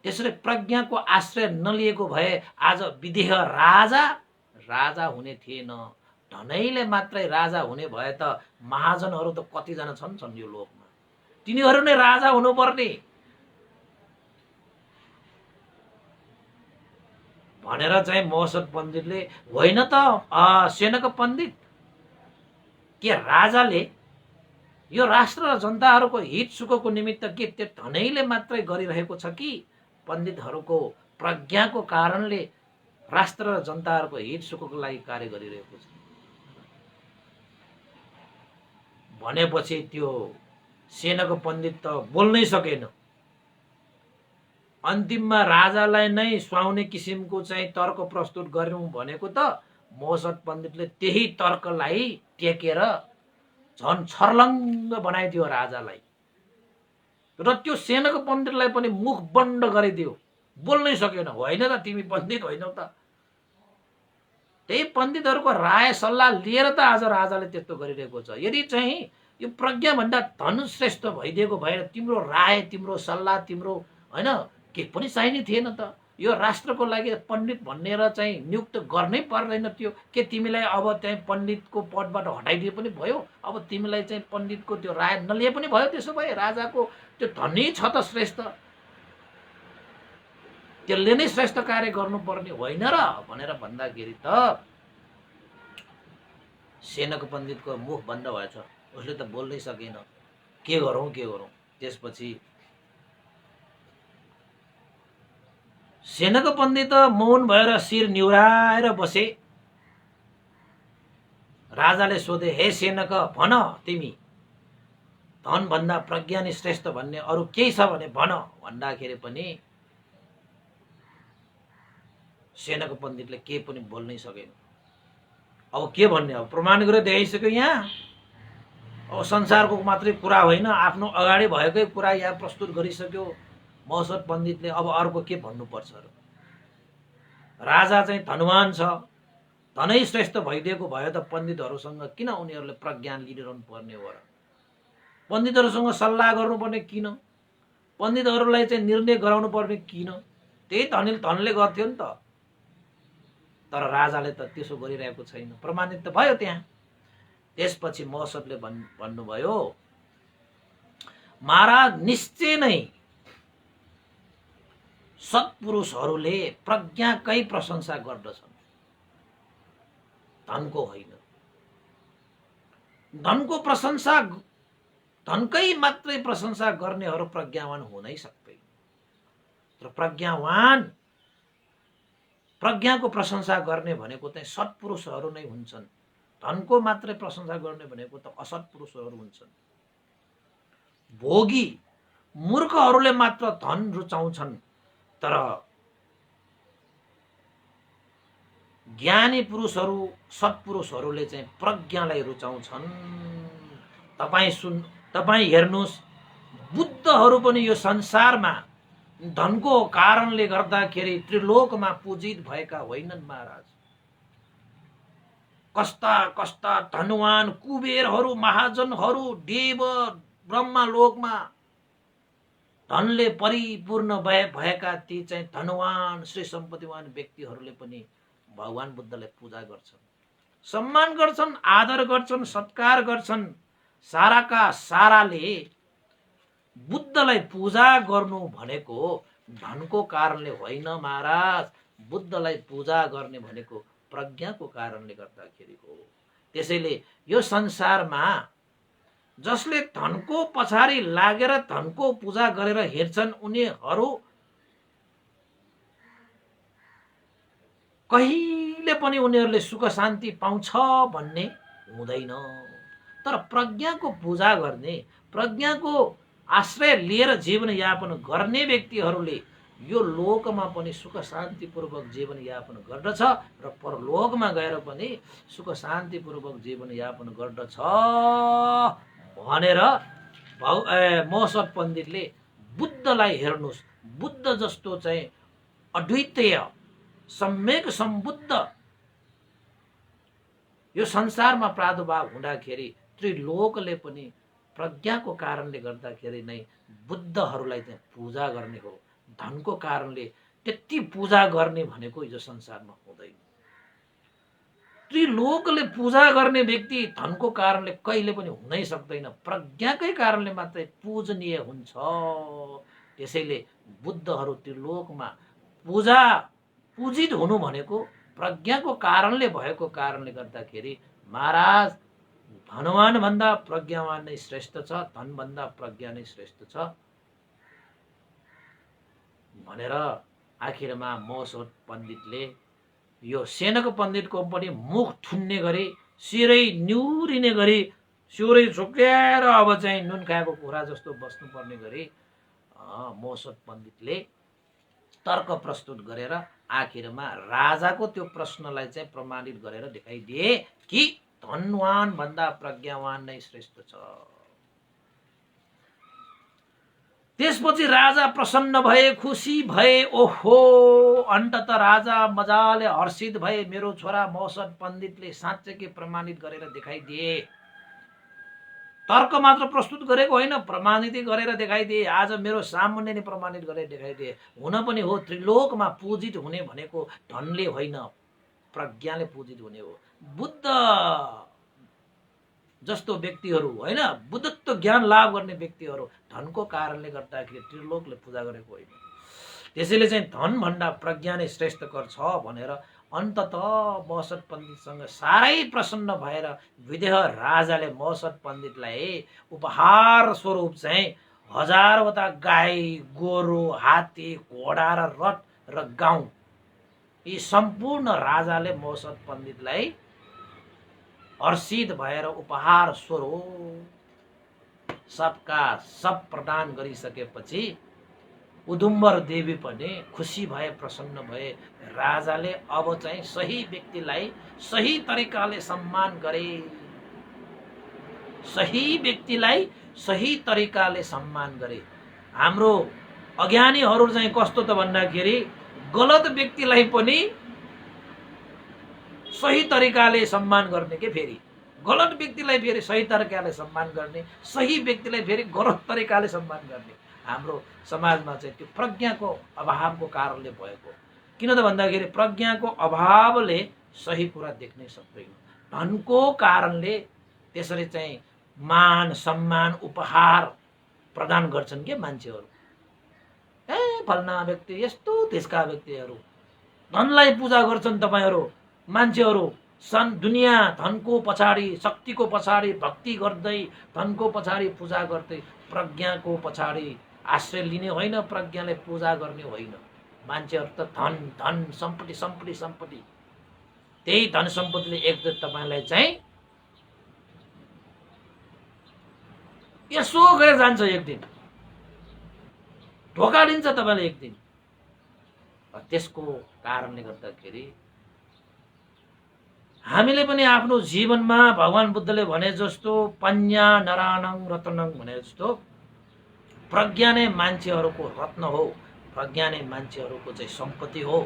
त्यसैले प्रज्ञाको आश्रय नलिएको भए आज विदेह राजा हुने थिएन। धनैले मात्रै राजा हुने भए त महाजनहरू त कतिजना छन् यो लोकमा, तिनीहरू नै राजा हुनुपर्ने। भनेर चाहिँ महोत्सव पण्डितले होइन त सेनक पण्डित, के राजाले यो राष्ट्र र जनताहरूको हित सुखको निमित्त के त्यो धनैले मात्रै गरिरहेको छ कि पण्डितहरूको प्रज्ञाको कारणले राष्ट्र र जनताहरूको हित सुखको लागि कार्य गरिरहेको छ भनेपछि त्यो सेनको पण्डित त बोल्नै सकेन। अन्तिममा राजालाई नै सुहाउने किसिमको चाहिँ तर्क प्रस्तुत गर्नु भनेको त महोत्सव पण्डितले त्यही तर्कलाई टेकेर झन् छर्लङ्ग बनाइदियो राजालाई, र त्यो सेनको पण्डितलाई पनि मुख बन्द गरिदियो, बोल्नै सकेन। होइन त तिमी पण्डित होइनौ त, त्यही पण्डितहरूको राय सल्लाह लिएर त आज राजाले त्यस्तो गरिरहेको छ। यदि चाहिँ यो प्रज्ञाभन्दा धन श्रेष्ठ भइदिएको भएर तिम्रो राय, तिम्रो सल्लाह, तिम्रो होइन के पनि चाहिने थिएन त। यो राष्ट्रको लागि पण्डित भनेर चाहिँ नियुक्त गर्नै पर्दैन थियो। के तिमीलाई अब चाहिँ पण्डितको पदबाट हटाइदिए पनि भयो? अब तिमीलाई चाहिँ पण्डितको त्यो राय नलिए पनि भयो? त्यसो भए राजाको त्यो धनी छ त श्रेष्ठ, त्यसले नै श्रेष्ठ कार्य गर्नुपर्ने होइन र भनेर भन्दाखेरि त सेनको पण्डितको मुख बन्द भएछ, उसले त बोल्नै सकेन। के गरौँ के गरौँ। त्यसपछि सेनको पण्डित मौन भएर शिर निहुराएर बसे। राजाले सोधे, हे सेनक, भन तिमी धन भन्दा प्रज्ञा नै श्रेष्ठ भन्ने अरू केही छ भने भन भन्दाखेरि पनि सेनको पण्डितले के पनि बोल्नै सकेन। अब के भन्ने, अब प्रमाण गरेर देखाइसक्यो यहाँ। अब संसारको मात्रै कुरा होइन, आफ्नो अगाडि भएकै कुरा यहाँ प्रस्तुत गरिसक्यो महोत्सव पण्डितले। अब अर्को के भन्नुपर्छ र? राजा चाहिँ धनवान छ, धनै श्रेष्ठ भइदिएको भयो त पण्डितहरूसँग किन उनीहरूले प्रज्ञा लिइरहनु पर्ने हो र? पण्डितहरूसँग सल्लाह गर्नुपर्ने किन? पण्डितहरूलाई चाहिँ निर्णय गराउनु पर्ने किन? त्यही धनले गर्थ्यो नि त। तर राजाले त त्यसो गरिरहेको छैन, प्रमाणित त भयो त्यहाँ। त्यसपछि महोत्सवले भन्नुभयो, महाराज निश्चय नै सत्पुरुषहरूले प्रज्ञाकै प्रशंसा गर्दछन्, धनको होइन। धनकै मात्रै प्रशंसा गर्नेहरू प्रज्ञावान हुनै सक्दैन। तर प्रज्ञाको प्रशंसा गर्ने भनेको चाहिँ सत्पुरुषहरू नै हुन्छन्। धनको मात्रै प्रशंसा गर्ने भनेको त असत्पुरुषहरू हुन्छन्। भोगी मूर्खहरूले मात्र धन रुचाउँछन्, तर ज्ञानी पुरुषहरू, सत्पुरुषहरूले चाहिँ प्रज्ञालाई रुचाउँछन्। तपाईँ हेर्नुहोस्, बुद्धहरू पनि यो संसारमा धनको कारणले गर्दाखेरि त्रिलोकमा पूजित भएका होइनन् महाराज। कस्ता कस्ता धनवान कुबेरहरू, महाजनहरू, देव ब्रह्मलोकमा धनले परिपूर्ण भएका ती चाहिँ धनवान श्री सम्पत्तिवान व्यक्तिहरूले पनि भगवान बुद्धलाई पूजा गर्छन्, सम्मान गर्छन्, आदर गर्छन्, सत्कार गर्छन्। साराका साराले बुद्धलाई पूजा गर्नु भनेको धनको कारणले होइन महाराज। बुद्धलाई पूजा गर्ने भनेको प्रज्ञाको कारणले गर्दाखेरि हो। त्यसैले यो संसारमा जसले धनको पछाडि लागेर धनको पूजा गरेर हिँड्छन्, उनीहरू कहिले पनि उनीहरूले सुख शान्ति पाउँछ भन्ने हुँदैन। तर प्रज्ञाको पूजा गर्ने, प्रज्ञाको आश्रय लिएर जीवन यापन गर्ने व्यक्तिहरूले यो लोकमा पनि सुख शान्तिपूर्वक जीवन यापन गर्दछ र परलोकमा गएर पनि सुख शान्तिपूर्वक जीवन यापन गर्दछ भनेर महोत्सव पण्डितले बुद्धलाई हेर्नुहोस्, बुद्ध जस्तो चाहिँ अद्वितीय सम्यक सम्बुद्ध यो संसारमा प्रादुर्भाव हुँदाखेरि त्रिलोकले पनि प्रज्ञाको कारणले गर्दाखेरि नै बुद्धहरूलाई चाहिँ पूजा गर्ने हो। धनको कारणले त्यति पूजा गर्ने भनेको यो संसारमा हुँदैन। त्रिलोकले पूजा गर्ने व्यक्ति धनको कारणले कहिले पनि हुनै सक्दैन, प्रज्ञाकै कारणले मात्रै पूजनीय हुन्छ। त्यसैले बुद्धहरू त्रिलोकमा पूजित हुनु भनेको प्रज्ञाको कारणले भएको कारणले गर्दाखेरि महाराज धनवान भन्दा प्रज्ञावान नै श्रेष्ठ छ, धनभन्दा प्रज्ञा नै श्रेष्ठ छ भनेर आखिरमा महोत्सव पण्डितले यो सेनको पण्डितको पनि मुख थुन्ने गरी शिरै निउरिने गरी शिरै झुक्याएर अब चाहिँ नुन खाएको कुरा जस्तो बस्नुपर्ने गरी महोत्सव पण्डितले तर्क प्रस्तुत गरेर आखिरमा राजाको त्यो प्रश्नलाई चाहिँ प्रमाणित गरेर देखाइदिए कि धनवान भन्दा प्रज्ञावान नै श्रेष्ठ छ। त्यसपछि राजा प्रसन्न भए, खुसी भए। ओहो, अन्तत राजा मजाले हर्षित भए, मेरो छोरा महोत्सव पण्डितले साँच्चै प्रमाणित गरेर देखाइदिए। तर्क मात्र प्रस्तुत गरेको होइन, प्रमाणित गरेर देखाइदिए। आज मेरो सामुन्ने नै प्रमाणित गरेर देखाइदिए। हुन पनि हो, त्रिलोकमा पूजित हुने भनेको धनले होइन, प्रज्ञाले पूजित हुने हो। बुद्ध जस्तो व्यक्तिहरू होइन, बुद्धत्व ज्ञान लाभ गर्ने व्यक्तिहरू धनको कारणले गर्दाखेरि त्रिलोकले पूजा गरेको होइन। त्यसैले चाहिँ धन भन्दा प्रज्ञा नै श्रेष्ठकर छ भनेर अन्ततः महोत्सव पण्डितसँग साह्रै प्रसन्न भएर विदेह राजाले महोत्सव पण्डितलाई उपहार स्वरूप चाहिँ 1000वटा गाई, गोरु, हात्ती, घोडा र रथ र गाउँ, यी सम्पूर्ण राजाले महोत्सव पण्डितलाई हर्षित भएर उपहार स्वरूप सबका सब प्रदान गरिसकेपछि उदुम्बर देवी पनि खुसी भए, प्रसन्न भए। राजाले अब चाहिँ सही व्यक्तिलाई सही तरिकाले सम्मान गरे, सही व्यक्तिलाई सही तरिकाले सम्मान गरे। हाम्रो अज्ञानीहरू चाहिँ कस्तो त भन्दाखेरि गलत व्यक्तिलाई पनि सही तरिकाले सम्मान गर्ने के, फेरि गलत व्यक्तिलाई फेरि सही तरिकाले सम्मान गर्ने, सही व्यक्तिलाई फेरि गलत तरिकाले सम्मान गर्ने हाम्रो समाजमा चाहिँ त्यो प्रज्ञाको अभावको कारणले भएको। किन त भन्दाखेरि प्रज्ञाको अभावले सही कुरा देख्नै सक्दैन। धनको कारणले त्यसरी चाहिँ मान सम्मान उपहार प्रदान गर्छन् के मान्छेहरू। फलना व्यक्ति यस्तो त्यसका व्यक्तिहरू धनलाई पूजा गर्छन्। तपाईहरू मान्छेहरू दुनिया धनको पछाडि, शक्तिको पछाडि भक्ति गर्दै, धनको पछाडि पूजा गर्दै, प्रज्ञाको पछाडि आश्रय लिने होइन, प्रज्ञाले पूजा गर्ने होइन। मान्छेहरू त धन धन सम्पत्ति सम्पत्ति सम्पत्ति, त्यही धन सम्पत्तिले एकदिन तपाईँलाई चाहिँ यसो गरेर जान्छ, एक दिन धोका दिन्छ तपाईँलाई एक दिन। त्यसको कारणले गर्दाखेरि हामीले पनि आफ्नो जीवनमा भगवान बुद्धले भने जस्तो पन्या नरानङ रत्नङ भने जस्तो प्रज्ञा नै मान्छेहरूको रत्न हो, प्रज्ञा नै मान्छेहरूको चाहिँ सम्पत्ति हो।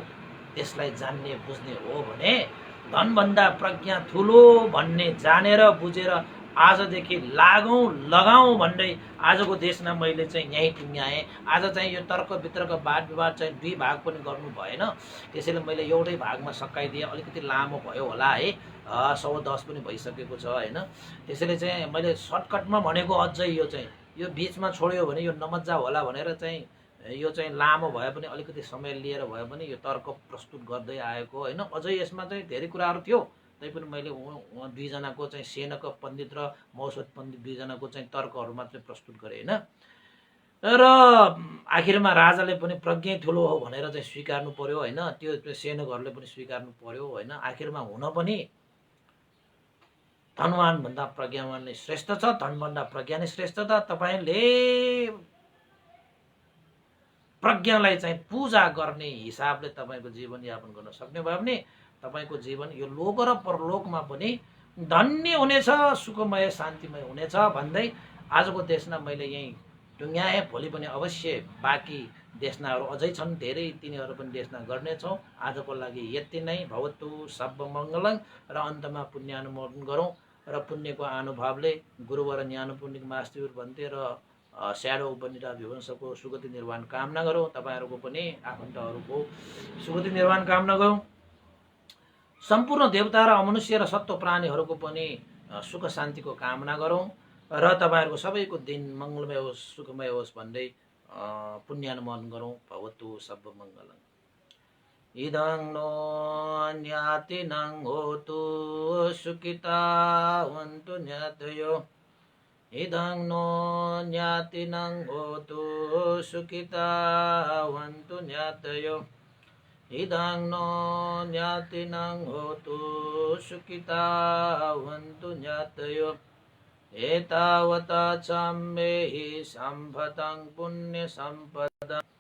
त्यसलाई जान्ने बुझ्ने हो भने धनभन्दा प्रज्ञा ठुलो भन्ने जानेर बुझेर आजदेखि लागौँ लगाउँ भन्दै आजको देशमा मैले चाहिँ यहीँ टुङ्ग्याएँ। आज चाहिँ यो तर्क वितर्क वाद विवाद चाहिँ 2 भाग पनि गर्नु भएन, त्यसैले मैले एउटै भागमा सकाइदिएँ। अलिकति लामो भयो होला है, 110 पनि भइसकेको छ होइन। त्यसैले चाहिँ मैले सर्टकटमा भनेको, अझै यो चाहिँ यो बिचमा छोड्यो भने यो नमज्जा होला भनेर चाहिँ यो चाहिँ लामो भए पनि अलिकति समय लिएर भए पनि यो तर्क प्रस्तुत गर्दै आएको होइन। अझै यसमा चाहिँ धेरै कुराहरू थियो, तैपनि मैले उहाँ 2 जनाको चाहिँ सेनको पण्डित र महोत्सव पण्डित 2 जनाको चाहिँ तर्कहरू मात्रै प्रस्तुत गरे होइन। र आखिरमा राजाले पनि प्रज्ञा ठुलो हो भनेर चाहिँ स्वीकार्नु पर्यो होइन, त्यो सेनकहरूले पनि स्वीकार्नु पर्यो होइन। आखिरमा हुन पनि धनवान भन्दा प्रज्ञावान नै श्रेष्ठ छ, धनभन्दा प्रज्ञा नै श्रेष्ठ छ। तपाईँले प्रज्ञालाई चाहिँ पूजा गर्ने हिसाबले तपाईँको जीवनयापन गर्न सक्ने भयो भने तपाईँको जीवन यो लोक र परलोकमा पनि धन्य हुनेछ, सुखमय शान्तिमय हुनेछ भन्दै आजको देशमा मैले यही टुङ्ग्याएँ। भोलि पनि अवश्य बाँकी देशनाहरू अझै छन् धेरै, तिनीहरू पनि देशना गर्नेछौँ। आजको लागि यति नै। भवतु सर्वमङ्गलं। र अन्तमा पुण्यानुमोदन गरौँ र पुण्यको अनुभवले गुरुवर ज्ञानपुण्यक मास्तिर भन्थे र स्याडो उपनिषद विवंशको सुगति निर्वाण कामना गरौँ। तपाईँहरूको पनि आफन्तहरूको सुगति निर्वाण कामना गरौँ। सम्पूर्ण देवता र अमनुष्य र सत्व प्राणीहरूको पनि सुख शान्तिको कामना गरौँ र तपाईँहरूको सबैको दिन मङ्गलमय होस्, सुखमय होस् भन्दै पुण्यानुमोदन गरौँ। भवतु सर्वमङ्गलं। इदं नो ज्ञातिनं होतु सुखिता वन्तु ज्ञातयो इदं नो ज्ञातिनं होतु सुखिता वन्तु ज्ञातयो इदं नो ज्ञातिनं होतु सुखिता वन्तु ज्ञातयो एतावता चाम्बेहि सम्भतं पुण्यसम्पदम्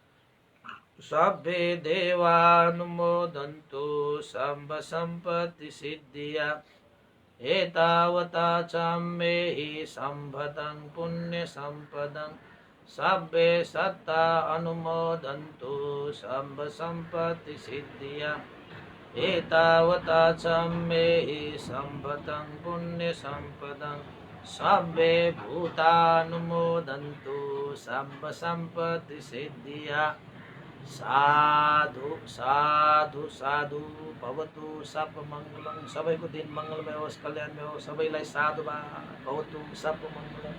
सभ्ये देवानुमोदन्तु सम्पत्तिसिद्धिया एतावता चाम्बेहि सम्भतं पुण्यसम्पदं सभ्ये सत्ता अनुमोदन्तु सम्पत्तिसिद्धिया एतावता चाम्बेहि सम्भतं पुण्यसम्पदं सभ्ये भूतानुमोदन्तु सम्पत्तिसिद्धिया साधु साधु साधु भवतु सर्वमङ्गलं सबैको दिन मङ्गलमय होस् कल्याणमय होस् सबैलाई साधुवाद भवतु सर्वमङ्गलं